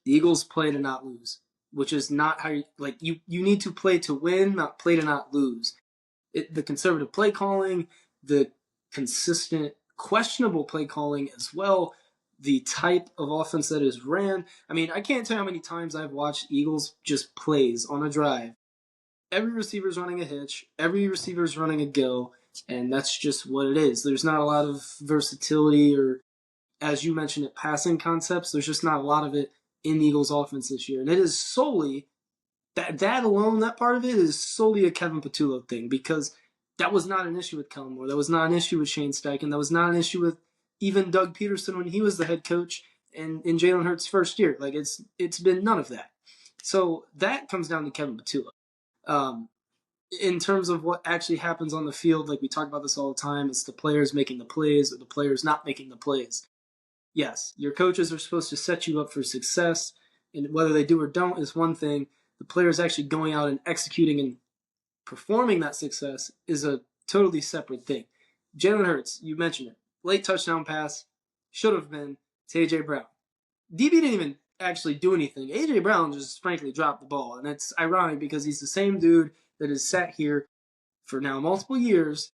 the Eagles play to not lose. which is not how you need to play to win, not play to not lose. The conservative play calling, the consistent questionable play calling as well, the type of offense that is ran. I mean, I can't tell you how many times I've watched Eagles just plays on a drive. Every receiver's running a hitch, every receiver's running a go, and that's just what it is. There's not a lot of versatility or, as you mentioned it, passing concepts. There's just not a lot of it in the Eagles offense this year. And it is solely that alone, that part of it is solely a Kevin Patullo thing, because that was not an issue with Kellen Moore. That was not an issue with Shane Steichen. That was not an issue with even Doug Peterson when he was the head coach and in Jalen Hurts' first year. Like it's been none of that. So that comes down to Kevin Patullo. Um, in terms of what actually happens on the field, like we talk about this all the time, it's the players making the plays or the players not making the plays. Yes, your coaches are supposed to set you up for success, and whether they do or don't is one thing. The players actually going out and executing and performing that success is a totally separate thing. Jalen Hurts, you mentioned it. Late touchdown pass should have been to A.J. Brown. DB didn't even actually do anything. A.J. Brown just frankly dropped the ball, and it's ironic because he's the same dude that has sat here for now multiple years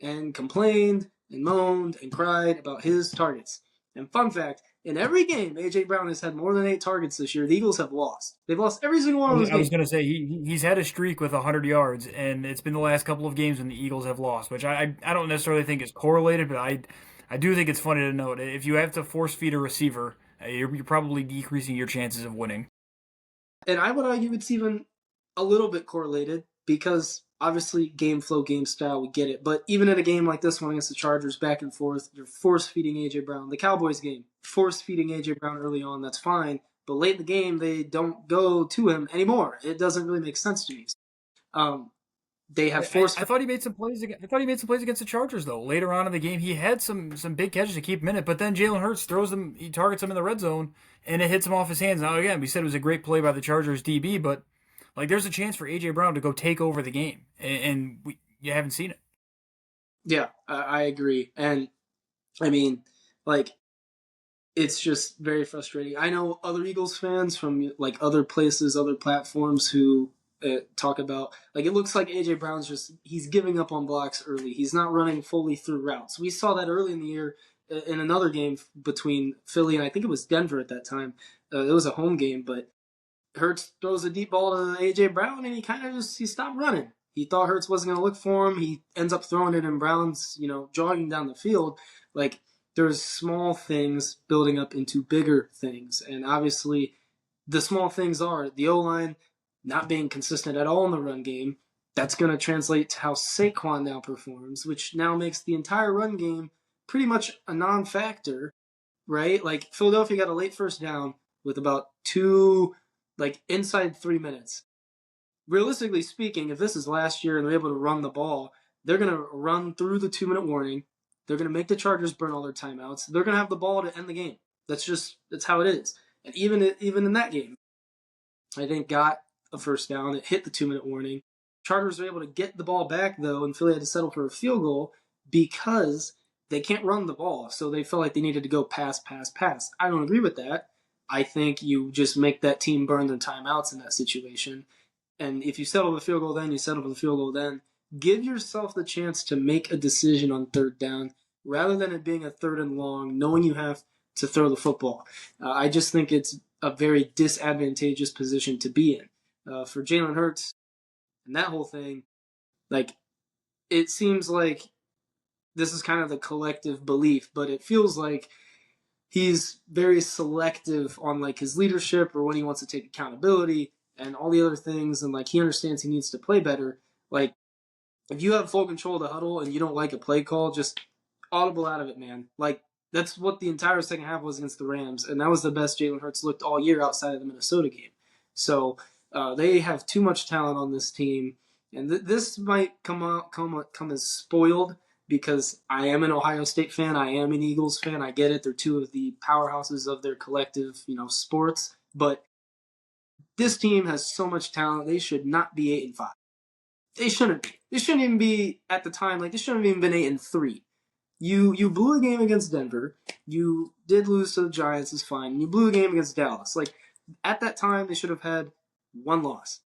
and complained and moaned and cried about his targets. And fun fact, in every game A.J. Brown has had more than 8 targets this year, the Eagles have lost. They've lost every single one of those I was games. going to say he's had a streak with 100 yards, and it's been the last couple of games when the Eagles have lost, which I don't necessarily think is correlated, but I do think it's funny to note. If you have to force feed a receiver, you're probably decreasing your chances of winning. And I would argue it's even a little bit correlated because obviously game flow, game style, we get it. But even in a game like this one against the Chargers, back and forth, you're force feeding A.J. Brown. The Cowboys game, force feeding A.J. Brown early on, that's fine. But late in the game, they don't go to him anymore. It doesn't really make sense to me. Um, they have forced. I thought he made some plays. I thought he made some plays against the Chargers though. Later on in the game, he had some big catches to keep him in it. But then Jalen Hurts throws them. He targets him in the red zone, and it hits him off his hands. Now again, we said it was a great play by the Chargers DB, but like there's a chance for AJ Brown to go take over the game, and you haven't seen it. Yeah, I agree. And I mean, like, it's just very frustrating. I know other Eagles fans from like other places, other platforms who talk about like it looks like AJ Brown's just he's giving up on blocks early. He's not running fully through routes. We saw that early in the year in another game between Philly and I think it was Denver at that time. It was a home game, but Hurts throws a deep ball to AJ Brown and he kind of just he stopped running. He thought Hurts wasn't going to look for him. He ends up throwing it in Brown's, jogging down the field. Like there's small things building up into bigger things. And obviously, the small things are the O line not being consistent at all in the run game. That's going to translate to how Saquon now performs, which now makes the entire run game pretty much a non factor, right? Like, Philadelphia got a late first down with about inside 3 minutes. Realistically speaking, if this is last year and they're able to run the ball, they're going to run through the 2 minute warning. They're going to make the Chargers burn all their timeouts. They're going to have the ball to end the game. That's how it is. And even in that game, I think got a first down. It hit the 2 minute warning. Chargers were able to get the ball back though, and Philly had to settle for a field goal because they can't run the ball. So they felt like they needed to go pass, pass, pass. I don't agree with that. I think you just make that team burn their timeouts in that situation. And if you settle the field goal then, you settle for the field goal then. Give yourself the chance to make a decision on third down rather than it being a third and long, knowing you have to throw the football. I just think it's a very disadvantageous position to be in. For Jalen Hurts and that whole thing, like, it seems like this is kind of the collective belief, but it feels like he's very selective on like his leadership or when he wants to take accountability and all the other things, and like he understands he needs to play better. Like if you have full control of the huddle and you don't like a play call, just audible out of it, man. Like that's what the entire second half was against the Rams, and that was the best Jalen Hurts looked all year outside of the Minnesota game. So they have too much talent on this team, and this might come as spoiled because I am an Ohio State fan, I am an Eagles fan. I get it; they're two of the powerhouses of their collective, sports. But this team has so much talent; they should not be 8-5. They shouldn't be. They shouldn't even be at the time. Like they shouldn't have even been 8-3. You blew a game against Denver. You did lose to the Giants, is fine. You blew a game against Dallas. Like at that time, they should have had one loss.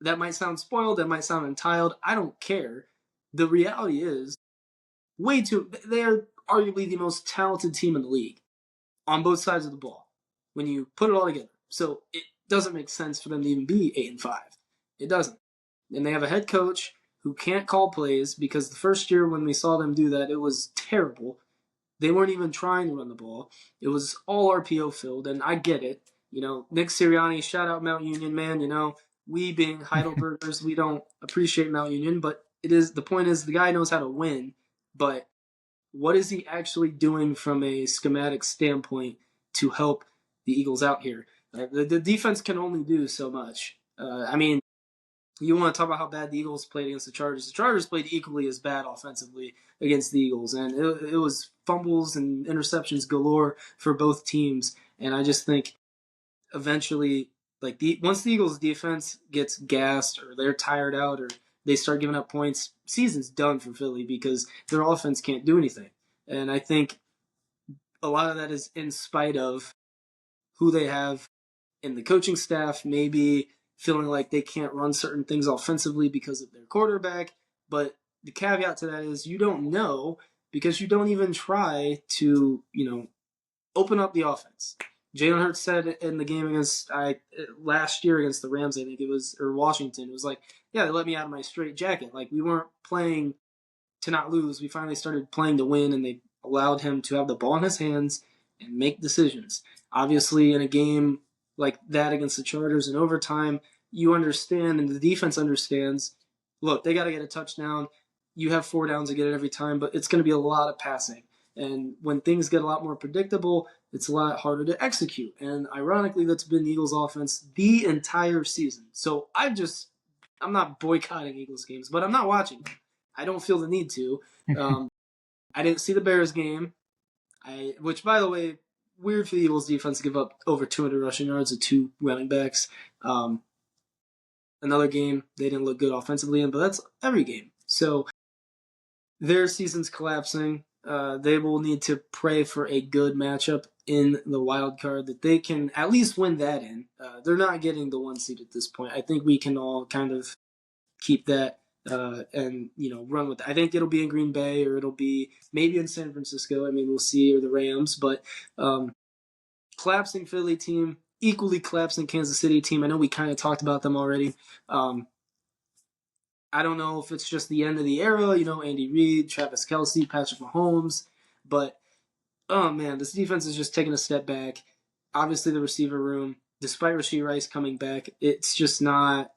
That might sound spoiled, that might sound entitled. I don't care. The reality is, they are arguably the most talented team in the league on both sides of the ball when you put it all together. So it doesn't make sense for them to even be 8-5. It doesn't. And they have a head coach who can't call plays because the first year when we saw them do that, it was terrible. They weren't even trying to run the ball. It was all RPO filled, and I get it. Nick Sirianni, shout out Mount Union, man. We being Heidelbergers, we don't appreciate Mount Union, but the point is the guy knows how to win, but what is he actually doing from a schematic standpoint to help the Eagles out here? The defense can only do so much. You want to talk about how bad the Eagles played against the Chargers. The Chargers played equally as bad offensively against the Eagles, and it was fumbles and interceptions galore for both teams. And I just think eventually, once the Eagles' defense gets gassed or they're tired out or they start giving up points, season's done for Philly because their offense can't do anything. And I think a lot of that is in spite of who they have in the coaching staff, maybe feeling like they can't run certain things offensively because of their quarterback. But the caveat to that is you don't know because you don't even try to, open up the offense. Jalen Hurts said in the game last year against the Rams, I think it was, or Washington, it was like, yeah, they let me out of my straight jacket. Like, we weren't playing to not lose. We finally started playing to win, and they allowed him to have the ball in his hands and make decisions. Obviously, in a game like that against the Chargers in overtime, you understand, and the defense understands, look, they got to get a touchdown. You have 4 downs to get it every time, but it's going to be a lot of passing. And when things get a lot more predictable, it's a lot harder to execute. And ironically, that's been the Eagles' offense the entire season. So I'm not boycotting Eagles games, but I'm not watching them. I don't feel the need to. I didn't see the Bears game, which, by the way, weird for the Eagles defense to give up over 200 rushing yards to 2 running backs. Another game they didn't look good offensively in, but that's every game. So their season's collapsing. They will need to pray for a good matchup in the wild card that they can at least win that in. They're not getting the 1 seed at this point. I think we can all kind of keep that and run with it. I think it'll be in Green Bay or it'll be maybe in San Francisco. I mean, we'll see, or the Rams. But collapsing Philly team, equally collapsing Kansas City team. I know we kind of talked about them already. I don't know if it's just the end of the era, Andy Reid, Travis Kelce, Patrick Mahomes, but oh man, this defense is just taking a step back. Obviously, the receiver room, despite Rashee Rice coming back, it's just not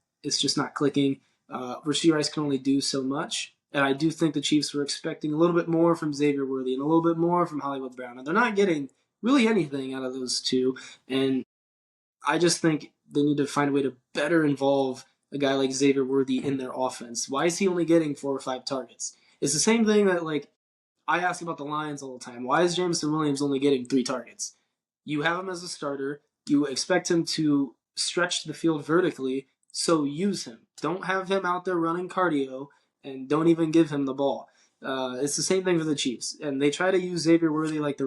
clicking. Rashee Rice can only do so much, and I do think the Chiefs were expecting a little bit more from Xavier Worthy and a little bit more from Hollywood Brown, and they're not getting really anything out of those two. And I just think they need to find a way to better involve a guy like Xavier Worthy in their offense. Why is he only getting 4 or 5 targets? It's the same thing that I ask about the Lions all the time. Why is Jameson Williams only getting 3 targets? You have him as a starter. You expect him to stretch the field vertically, so use him. Don't have him out there running cardio, and don't even give him the ball. It's the same thing for the Chiefs, and they try to use Xavier Worthy like the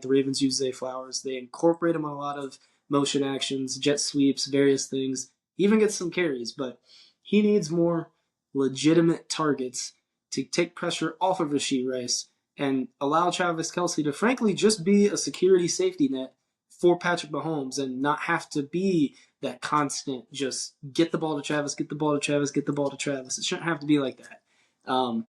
Ravens use Zay Flowers. They incorporate him on a lot of motion actions, jet sweeps, various things. He even gets some carries, but he needs more legitimate targets to take pressure off of Rashee Rice and allow Travis Kelce to frankly just be a security safety net for Patrick Mahomes and not have to be that constant just get the ball to Travis, get the ball to Travis, get the ball to Travis. It shouldn't have to be like that.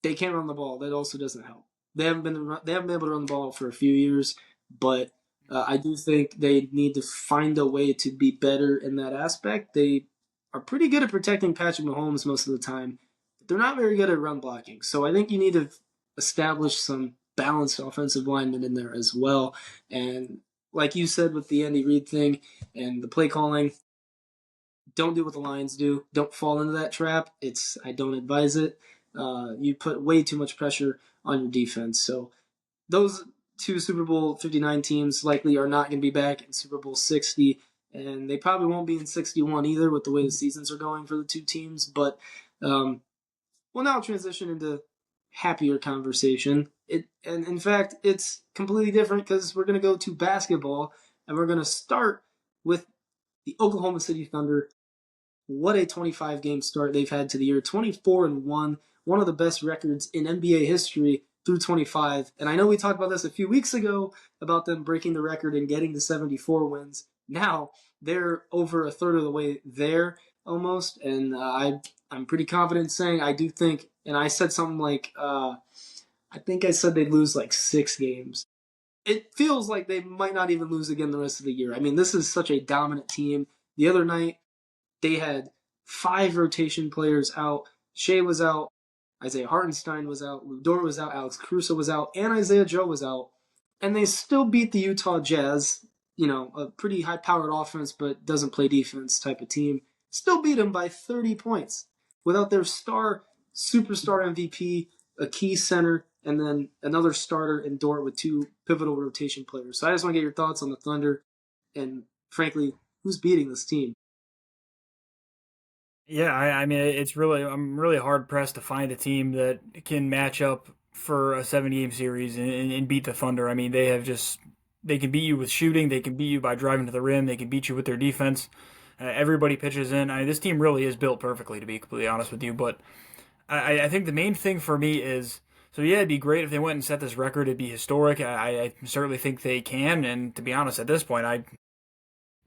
They can't run the ball. That also doesn't help. They haven't been able to run the ball for a few years, but I do think they need to find a way to be better in that aspect. They are pretty good at protecting Patrick Mahomes most of the time, but they're not very good at run blocking. So I think you need to establish some balanced offensive linemen in there as well. And like you said with the Andy Reid thing and the play calling, don't do what the Lions do. Don't fall into that trap. I don't advise it. You put way too much pressure on your defense. So those 2 Super Bowl 59 teams likely are not going to be back in Super Bowl 60, and they probably won't be in 61 either with the way the seasons are going for the 2 teams. But we'll now transition into happier conversation. And in fact, it's completely different because we're going to go to basketball, and we're going to start with The Oklahoma City Thunder, what a 25 game start they've had to the year. 24-1, one of the best records in NBA history through 25. And I know we talked about this a few weeks ago about them breaking the record and getting to 74 wins. Now they're over a third of the way there almost. And I'm pretty confident saying I do think, and I said something like, I think I said they'd lose like 6 games. It feels like they might not even lose again the rest of the year. I mean, this is such a dominant team. The other night, they had 5 rotation players out. Shea was out. Isaiah Hartenstein was out. Lou Dort was out. Alex Caruso was out. And Isaiah Joe was out. And they still beat the Utah Jazz, a pretty high-powered offense but doesn't play defense type of team. Still beat them by 30 points without their superstar MVP, a key center, and then another starter in Dort with 2 pivotal rotation players. So I just want to get your thoughts on the Thunder and, frankly, who's beating this team. Yeah, I mean, I'm really hard pressed to find a team that can match up for a 7 game series and beat the Thunder. I mean, they can beat you with shooting, they can beat you by driving to the rim, they can beat you with their defense. Everybody pitches in. This team really is built perfectly, to be completely honest with you. But I think the main thing for me is, so yeah, it'd be great if they went and set this record. It'd be historic. I certainly think they can. And to be honest, at this point, I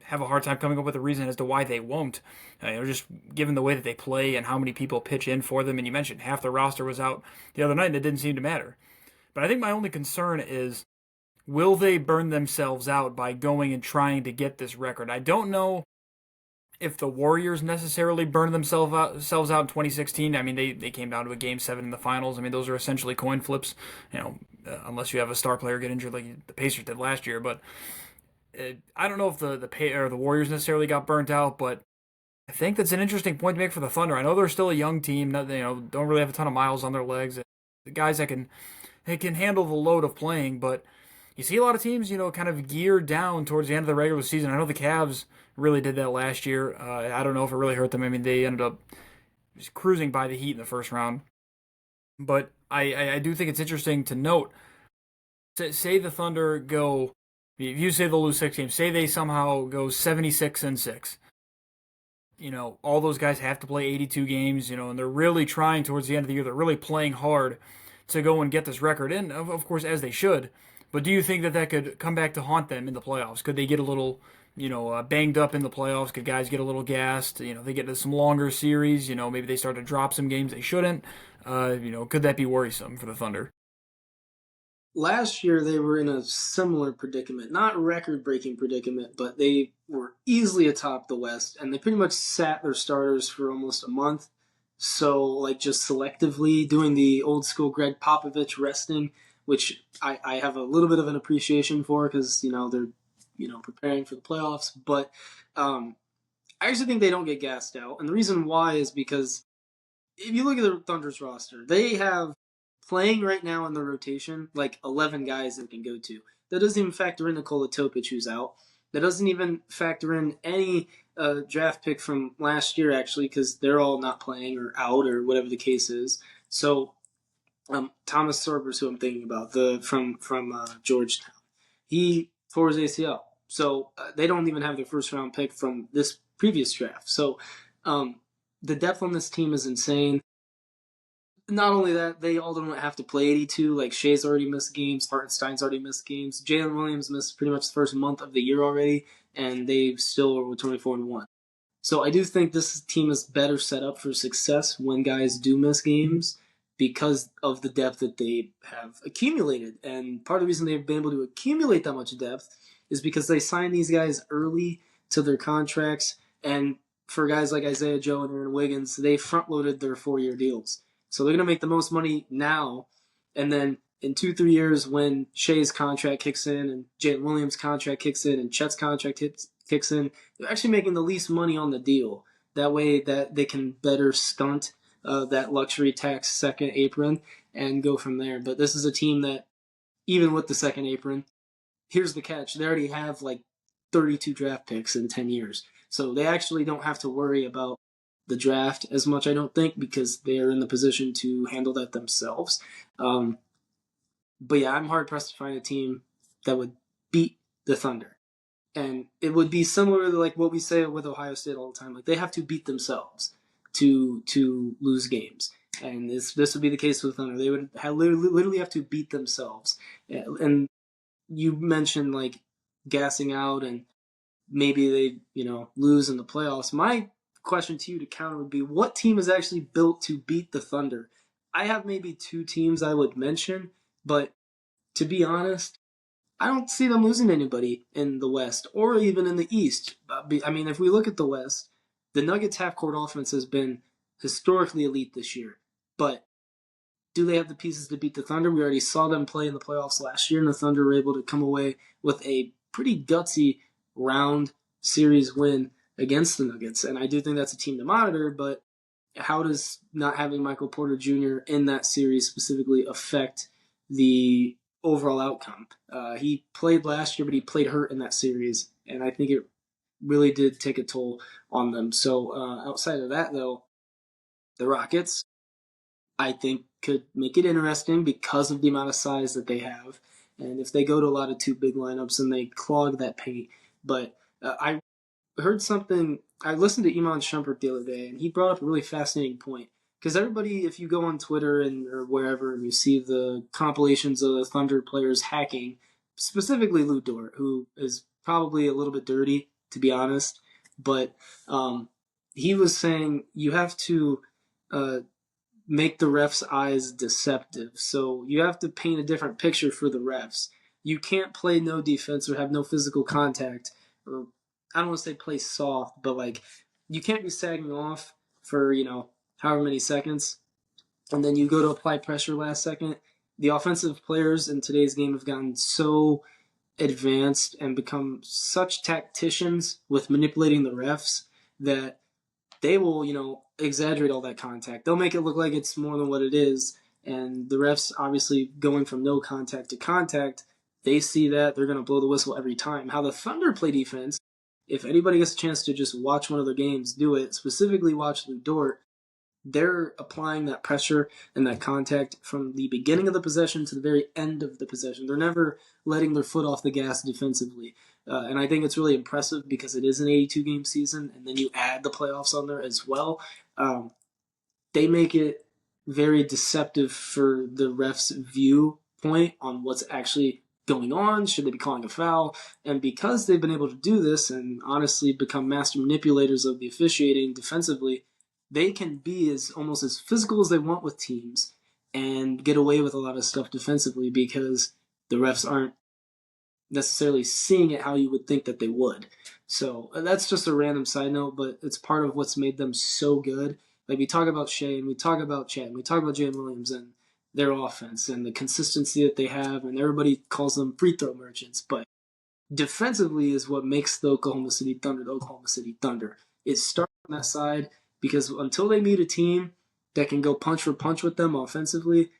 have a hard time coming up with a reason as to why they won't. Just given the way that they play and how many people pitch in for them. And you mentioned half the roster was out the other night, and it didn't seem to matter. But I think my only concern is, will they burn themselves out by going and trying to get this record? I don't know if the Warriors necessarily burned themselves out in 2016. I mean, they came down to a game 7 in the finals. I mean, those are essentially coin flips, unless you have a star player get injured like the Pacers did last year. But I don't know if the Warriors necessarily got burnt out, but I think that's an interesting point to make for the Thunder. I know they're still a young team, don't really have a ton of miles on their legs. The guys that can handle the load of playing, but you see a lot of teams, kind of geared down towards the end of the regular season. I know the Cavs really did that last year. I don't know if it really hurt them. I mean, they ended up just cruising by the Heat in the first round. But I do think it's interesting to note. Say the Thunder go, if you say they'll lose 6 games, say they somehow go 76-6. All those guys have to play 82 games, and they're really trying towards the end of the year. They're really playing hard to go and get this record in, of course, as they should. But do you think that could come back to haunt them in the playoffs? Could they get a little, banged up in the playoffs? Could guys get a little gassed? They get to some longer series. Maybe they start to drop some games they shouldn't. Could that be worrisome for the Thunder? Last year they were in a similar predicament, not record-breaking predicament, but they were easily atop the West, and they pretty much sat their starters for almost a month. So, like, just selectively doing the old school Greg Popovich resting, which I have a little bit of an appreciation for because they're preparing for the playoffs. But I actually think they don't get gassed out, and the reason why is because if you look at the Thunder's roster, they have playing right now in the rotation like 11 guys they can go to. That doesn't even factor in Nikola Topic, who's out. That doesn't even factor in any draft pick from last year, actually, because they're all not playing or out or whatever the case is. So Thomas Sorber's who I'm thinking about, the from Georgetown. He tore his ACL, so they don't even have their first round pick from this previous draft. So the depth on this team is insane. Not only that, they all don't have to play 82. Like, Shea's already missed games. Hartenstein's already missed games. Jalen Williams missed pretty much the first month of the year already, and they still were 24-1. So I do think this team is better set up for success when guys do miss games because of the depth that they have accumulated. And part of the reason they've been able to accumulate that much depth is because they signed these guys early to their contracts. And for guys like Isaiah Joe and Aaron Wiggins, they front-loaded their 4-year deals. So they're going to make the most money now, and then in 2-3 years when Shea's contract kicks in and Jalen Williams' contract kicks in and Chet's contract kicks in, they're actually making the least money on the deal. That way that they can better stunt that luxury tax second apron and go from there. But this is a team that, even with the second apron, here's the catch. They already have like 32 draft picks in 10 years. So they actually don't have to worry about the draft as much, I don't think, because they're in the position to handle that themselves. But yeah, I'm hard pressed to find a team that would beat the Thunder. And it would be similar to like what we say with Ohio State all the time. Like they have to beat themselves to lose games. And this would be the case with Thunder. They would literally have to beat themselves. And you mentioned like gassing out and maybe they lose in the playoffs. My question to you to counter would be, what team is actually built to beat the Thunder? I have maybe two teams I would mention, but to be honest, I don't see them losing to anybody in the West or even in the East. I mean, if we look at the West, the Nuggets half court offense has been historically elite this year. But do they have the pieces to beat the Thunder? We already saw them play in the playoffs last year, and the Thunder were able to come away with a pretty gutsy round series win against the Nuggets. And I do think that's a team to monitor, but how does not having Michael Porter Jr. in that series specifically affect the overall outcome? He played last year, but he played hurt in that series, and I think it really did take a toll on them. So outside of that, though, the Rockets, I think, could make it interesting because of the amount of size that they have. And if they go to a lot of two big lineups and they clog that paint. But I heard something. I listened to Iman Shumpert the other day, and he brought up a really fascinating point. Because everybody, if you go on Twitter and or wherever, and you see the compilations of the Thunder players hacking, specifically Lou Dort, who is probably a little bit dirty, to be honest. But he was saying you have to uh, make the refs' eyes deceptive. So you have to paint a different picture for the refs. You can't play no defense or have no physical contact, or I don't want to say play soft, but like you can't be sagging off for however many seconds, and then you go to apply pressure last second. The offensive players in today's game have gotten so advanced and become such tacticians with manipulating the refs that they will, exaggerate all that contact. They'll make it look like it's more than what it is. And the refs, obviously, going from no contact to contact, they see that they're going to blow the whistle every time. How the Thunder play defense, if anybody gets a chance to just watch one of their games, do it. Specifically, watch Lou Dort. They're applying that pressure and that contact from the beginning of the possession to the very end of the possession. They're never letting their foot off the gas defensively. And I think it's really impressive because it is an 82 game season, and then you add the playoffs on there as well. Um, they make it very deceptive for the ref's viewpoint on what's actually going on. Should they be calling a foul? And because they've been able to do this and honestly become master manipulators of the officiating defensively, they can be as almost as physical as they want with teams and get away with a lot of stuff defensively because the refs aren't necessarily seeing it how you would think that they would. So that's just a random side note, but it's part of what's made them so good. Like we talk about Shea and we talk about Chad and we talk about Jalen Williams and their offense and the consistency that they have, and everybody calls them free throw merchants. But defensively is what makes the Oklahoma City Thunder the Oklahoma City Thunder. It starts on that side because until they meet a team that can go punch for punch with them offensively,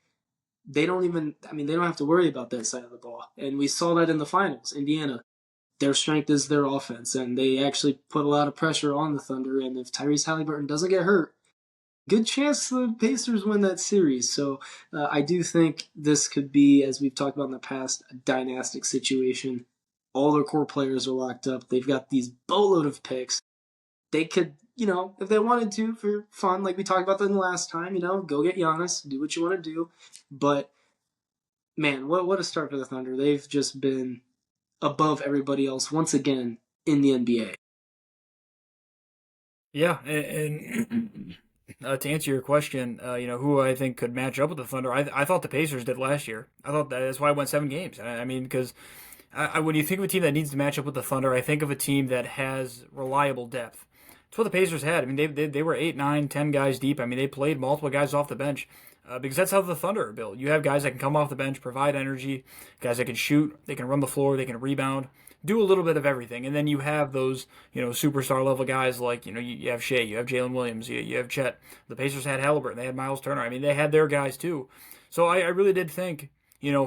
they don't even, I mean, they don't have to worry about that side of the ball. And we saw that in the finals. Indiana, their strength is their offense, and they actually put a lot of pressure on the Thunder. And if Tyrese Halliburton doesn't get hurt, good chance the Pacers win that series. So I do think this could be, as we've talked about in the past, a dynastic situation. All their core players are locked up. They've got these boatload of picks. They could, if they wanted to for fun, like we talked about the last time, go get Giannis, do what you want to do. But man, what a start for the Thunder. They've just been above everybody else once again in the NBA. Yeah, and to answer your question, who I think could match up with the Thunder, I thought the Pacers did last year. I thought that's why I went 7 games. I mean, because when you think of a team that needs to match up with the Thunder, I think of a team that has reliable depth. That's what the Pacers had. I mean, they were 8, 9, 10 guys deep. I mean, they played multiple guys off the bench because that's how the Thunder are built. You have guys that can come off the bench, provide energy, guys that can shoot, they can run the floor, they can rebound, do a little bit of everything. And then you have those, superstar level guys like, you have Shea, you have Jalen Williams, you have Chet. The Pacers had Halliburton, they had Miles Turner. I mean, they had their guys too. So I really did think,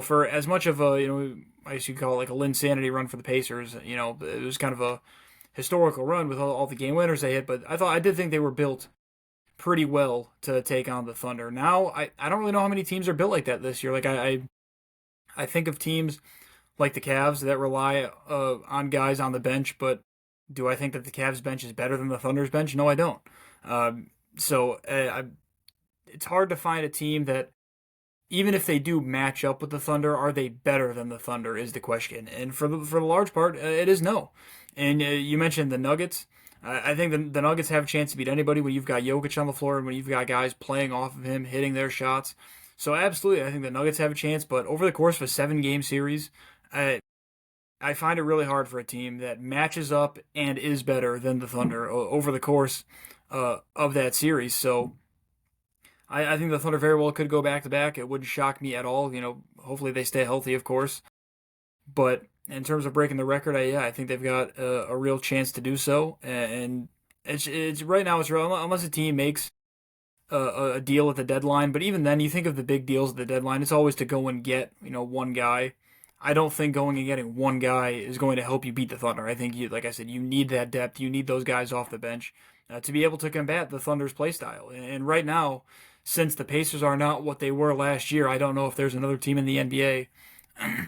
for as much of a, I guess you could call it like a Linsanity run for the Pacers, it was kind of a historical run with all the game winners they hit. But I did think they were built pretty well to take on the Thunder. Now I don't really know how many teams are built like that this year. Like I think of teams like the Cavs that rely on guys on the bench. But do I think that the Cavs bench is better than the Thunder's bench? No, I don't. So it's hard to find a team that, even if they do match up with the Thunder, are they better than the Thunder is the question. And for the large part, it is no. And you mentioned the Nuggets. I think the Nuggets have a chance to beat anybody when you've got Jokic on the floor and when you've got guys playing off of him, hitting their shots. So absolutely, I think the Nuggets have a chance. But over the course of a 7 game series, I I find it really hard for a team that matches up and is better than the Thunder over the course of that series. So I think the Thunder very well could go back to back. It wouldn't shock me at all. Hopefully they stay healthy, of course. But in terms of breaking the record, I think they've got a real chance to do so. And it's right now it's real unless a team makes a deal at the deadline. But even then, you think of the big deals at the deadline, it's always to go and get one guy. I don't think going and getting one guy is going to help you beat the Thunder. I think like I said, you need that depth. You need those guys off the bench to be able to combat the Thunder's play style. And right now, since the Pacers are not what they were last year, I don't know if there's another team in the NBA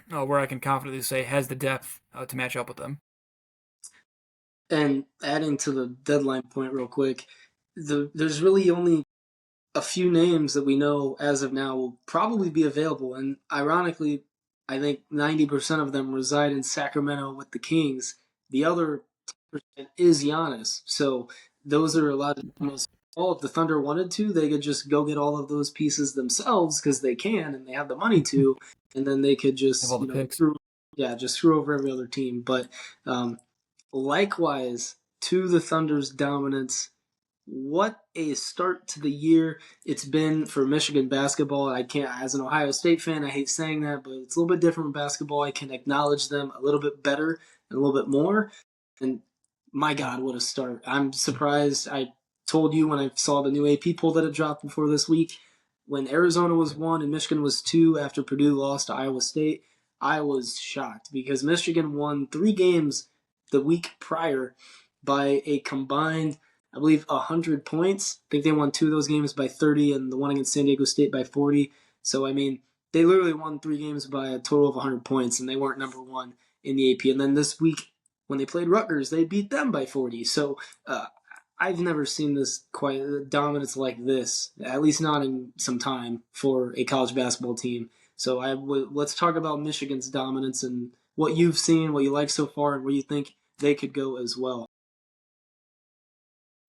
where I can confidently say has the depth to match up with them. And adding to the deadline point real quick, there's really only a few names that we know as of now will probably be available. And ironically, I think 90% of them reside in Sacramento with the Kings. The other 10% is Giannis. So those are a lot of most. All if the Thunder wanted to, they could just go get all of those pieces themselves because they can and they have the money to, and then they could Have just all the picks. just screw over every other team. But um, likewise, to the Thunder's dominance, what a start to the year it's been for Michigan basketball. I can't, as an Ohio State fan, I hate saying that, but it's a little bit different with basketball. I can acknowledge them a little bit better and a little bit more. And my God, what a start. I'm surprised. I told you when I saw the new AP poll that had dropped before this week, when Arizona was 1 and Michigan was 2 after Purdue lost to Iowa State, I was shocked because Michigan won 3 games the week prior by a combined, I believe, 100 points. I think they won 2 of those games by 30 and the one against San Diego State by 40. So, I mean, they literally won 3 games by a total of 100 points, and they weren't number one in the AP. And then this week, when they played Rutgers, they beat them by 40. So, I've never seen this quite dominance like this, at least not in some time for a college basketball team. So let's talk about Michigan's dominance and what you've seen, what you like so far, and where you think they could go as well.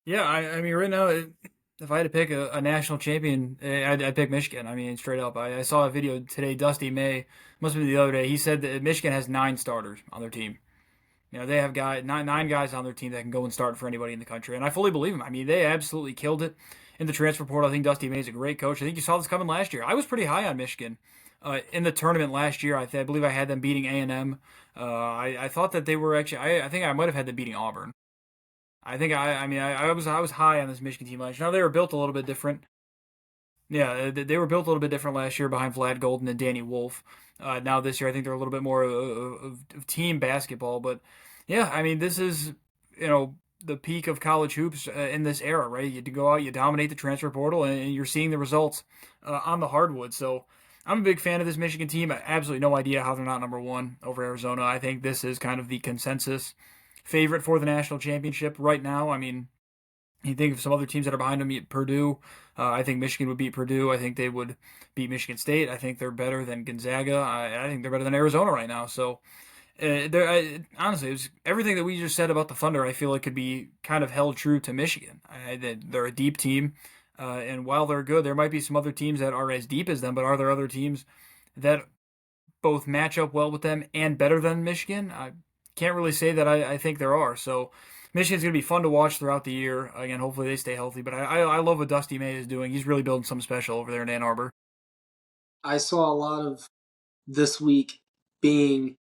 Yeah, I mean, right now, if I had to pick a national champion, I'd pick Michigan. I mean, straight up. I saw a video today, Dusty May, must have been the other day. He said that Michigan has 9 starters on their team. They have nine guys on their team that can go and start for anybody in the country, and I fully believe them. I mean, they absolutely killed it in the transfer portal. I think Dusty May is a great coach. I think you saw this coming last year. I was pretty high on Michigan in the tournament last year. I believe I had them beating A&M. I thought that they were actually. I think I might have had them beating Auburn. I was high on this Michigan team last year. Now they were built a little bit different. Yeah, they were built a little bit different last year behind Vlad Golden and Danny Wolf. Now this year, I think they're a little bit more of team basketball. But yeah, I mean, this is the peak of college hoops in this era, right? You go out, you dominate the transfer portal, and you're seeing the results on the hardwood. So I'm a big fan of this Michigan team. I have absolutely no idea how they're not number one over Arizona. I think this is kind of the consensus favorite for the national championship right now. I mean, you think of some other teams that are behind them, Purdue. I think Michigan would beat Purdue. I think they would beat Michigan State. I think they're better than Gonzaga. I think they're better than Arizona right now. So, honestly, it was everything that we just said about the Thunder. I feel like could be kind of held true to Michigan. They're a deep team, and while they're good, there might be some other teams that are as deep as them. But are there other teams that both match up well with them and better than Michigan? I can't really say that I think there are. So Michigan's going to be fun to watch throughout the year. Again, hopefully they stay healthy. But I love what Dusty May is doing. He's really building something special over there in Ann Arbor. I saw a lot of this week being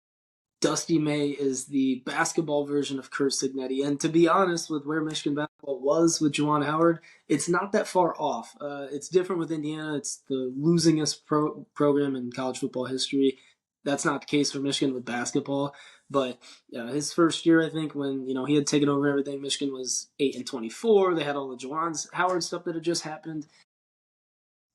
Dusty May is the basketball version of Kurt Signetti. And to be honest, with where Michigan basketball was with Juwan Howard, it's not that far off. It's different with Indiana. It's the losingest program in college football history. That's not the case for Michigan with basketball. But his first year, I think, when he had taken over everything, Michigan was 8-24. They had all the Juwan Howard stuff that had just happened,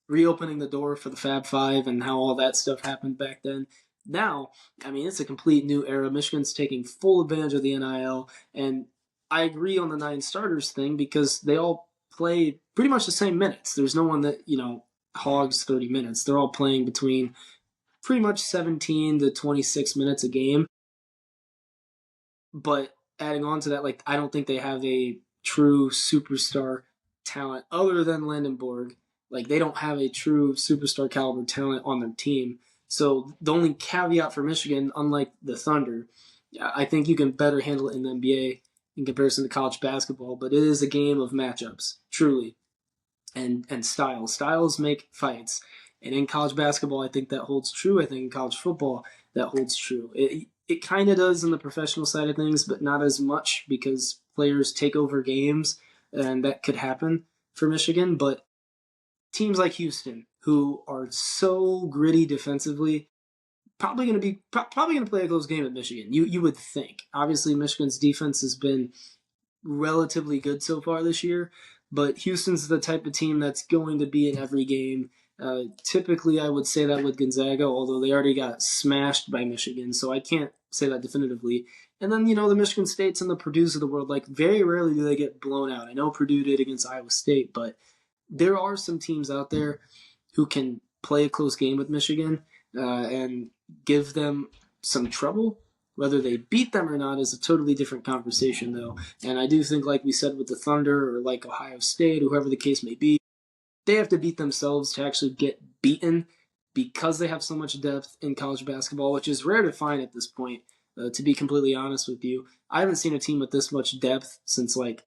reopening the door for the Fab Five and how all that stuff happened back then. Now, I mean, it's a complete new era. Michigan's taking full advantage of the NIL, and I agree on the nine starters thing because they all play pretty much the same minutes. There's no one that, hogs 30 minutes. They're all playing between pretty much 17 to 26 minutes a game. But adding on to that, like, I don't think they have a true superstar talent other than Landenborg. Like, they don't have a true superstar caliber talent on their team. So the only caveat for Michigan, unlike the Thunder, I think you can better handle it in the NBA in comparison to college basketball, but it is a game of matchups, truly, and styles. Styles make fights. And in college basketball, I think that holds true. I think in college football, that holds true. It kind of does in the professional side of things, but not as much because players take over games, and that could happen for Michigan. But teams like Houston, who are so gritty defensively, probably going to play a close game at Michigan. You would think. Obviously, Michigan's defense has been relatively good so far this year, but Houston's the type of team that's going to be in every game. Typically, I would say that with Gonzaga, although they already got smashed by Michigan, so I can't say that definitively. And then, the Michigan States and the Purdue's of the world, like, very rarely do they get blown out. I know Purdue did against Iowa State, but there are some teams out there who can play a close game with Michigan and give them some trouble. Whether they beat them or not is a totally different conversation, though. And I do think, like we said with the Thunder or like Ohio State, whoever the case may be, they have to beat themselves to actually get beaten because they have so much depth in college basketball, which is rare to find at this point. To be completely honest with you, I haven't seen a team with this much depth since like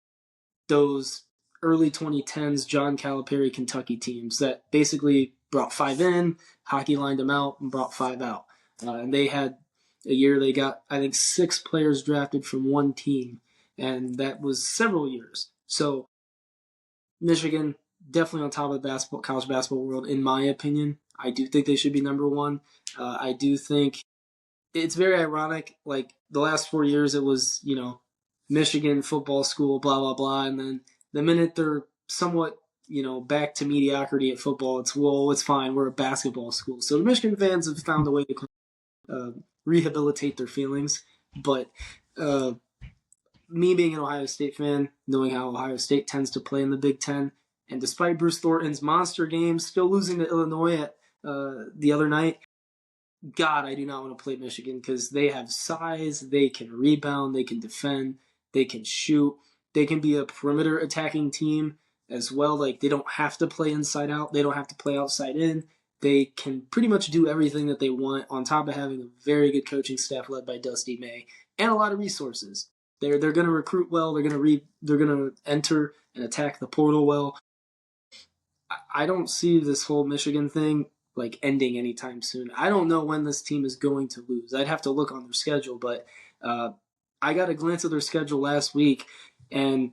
those early 2010s John Calipari Kentucky teams that basically brought five in, hockey lined them out, and brought five out. And they had a year they got, I think, six players drafted from one team, and that was several years. So Michigan definitely on top of the college basketball world, in my opinion. I do think they should be number one. I do think it's very ironic. Like the last 4 years, it was Michigan football school, blah blah blah, and then the minute they're somewhat back to mediocrity at football, it's fine. We're a basketball school, so the Michigan fans have found a way to uh, rehabilitate their feelings. But uh, me being an Ohio State fan, knowing how Ohio State tends to play in the Big Ten, and despite Bruce Thornton's monster games, still losing to Illinois at the other night, God, I do not want to play Michigan because they have size, they can rebound, they can defend, they can shoot, they can be a perimeter attacking team as well. Like they don't have to play inside out, they don't have to play outside in. They can pretty much do everything that they want on top of having a very good coaching staff led by Dusty May and a lot of resources. They're going to recruit well. They're going to enter and attack the portal well. I don't see this whole Michigan thing like ending anytime soon. I don't know when this team is going to lose. I'd have to look on their schedule, but uh, I got a glance at their schedule last week, and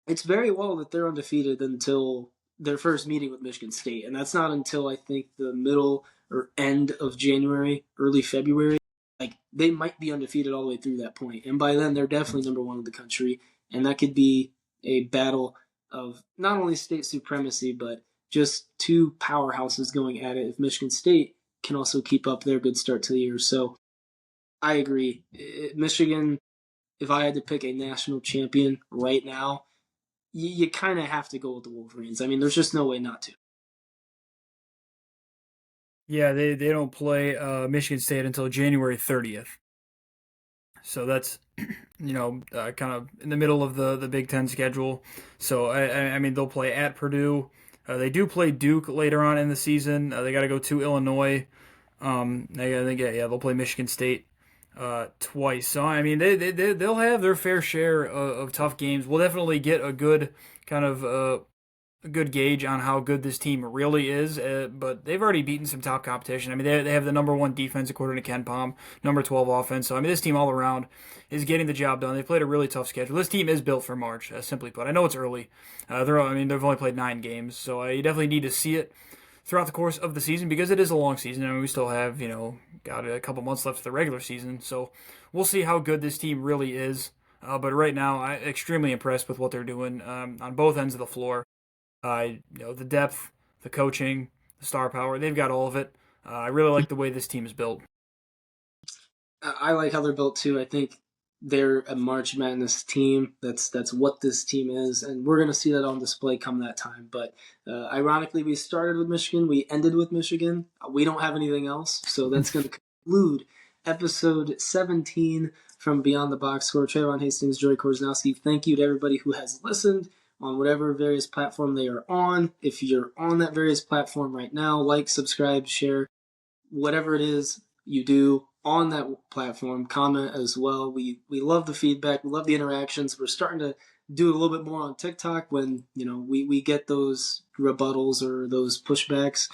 it's very well that they're undefeated until their first meeting with Michigan State, and that's not until I think the middle or end of January, early February. Like they might be undefeated all the way through that point, and by then they're definitely number one in the country, and that could be a battle of not only state supremacy but just two powerhouses going at it. If Michigan State can also keep up their good start to the year, so I agree. Michigan, if I had to pick a national champion right now, you kind of have to go with the Wolverines. I mean, there's just no way not to. Yeah, they don't play Michigan State until January 30th. So that's kind of in the middle of the Big Ten schedule. So I mean they'll play at Purdue. They do play Duke later on in the season. They got to go to Illinois. I think yeah they'll play Michigan State twice. So I mean they'll have their fair share of tough games. We'll definitely get a good kind of a good gauge on how good this team really is. But they've already beaten some top competition. I mean, they have the number one defense according to Ken Palm, number 12 offense. So I mean, this team all around is getting the job done. They played a really tough schedule. This team is built for March, simply put. I know it's early. They've only played 9 games, so you definitely need to see it throughout the course of the season because it is a long season. I mean, we still have got a couple months left of the regular season, so we'll see how good this team really is. But right now, I'm extremely impressed with what they're doing on both ends of the floor. The depth, the coaching, the star power, they've got all of it. I really like the way this team is built. I like how they're built too. I think they're a March Madness team. That's what this team is, and we're gonna see that on display come that time. But ironically, we started with Michigan, we ended with Michigan. We don't have anything else, so that's gonna conclude episode 17 from Beyond the Box Score. Trayvon Hastings, Joey Korzanowski. Thank you to everybody who has listened on whatever various platform they are on. If you're on that various platform right now, like, subscribe, share, whatever it is you do on that platform, comment as well. We love the feedback, we love the interactions. We're starting to do a little bit more on TikTok when we get those rebuttals or those pushbacks.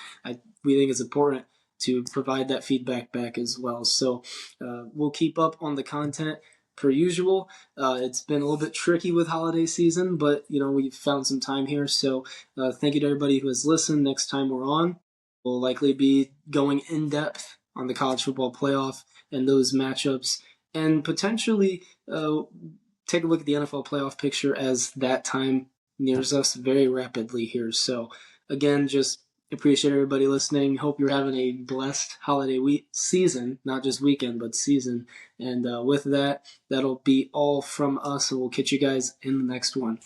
We think it's important to provide that feedback back as well. So we'll keep up on the content per usual. It's been a little bit tricky with holiday season, but we've found some time here. So thank you to everybody who has listened. Next time we're on, we'll likely be going in depth on the college football playoff and those matchups, and potentially take a look at the NFL playoff picture as that time nears us very rapidly here. So, again, just appreciate everybody listening. Hope you're having a blessed holiday week season, not just weekend, but season. And with that, that'll be all from us, and we'll catch you guys in the next one.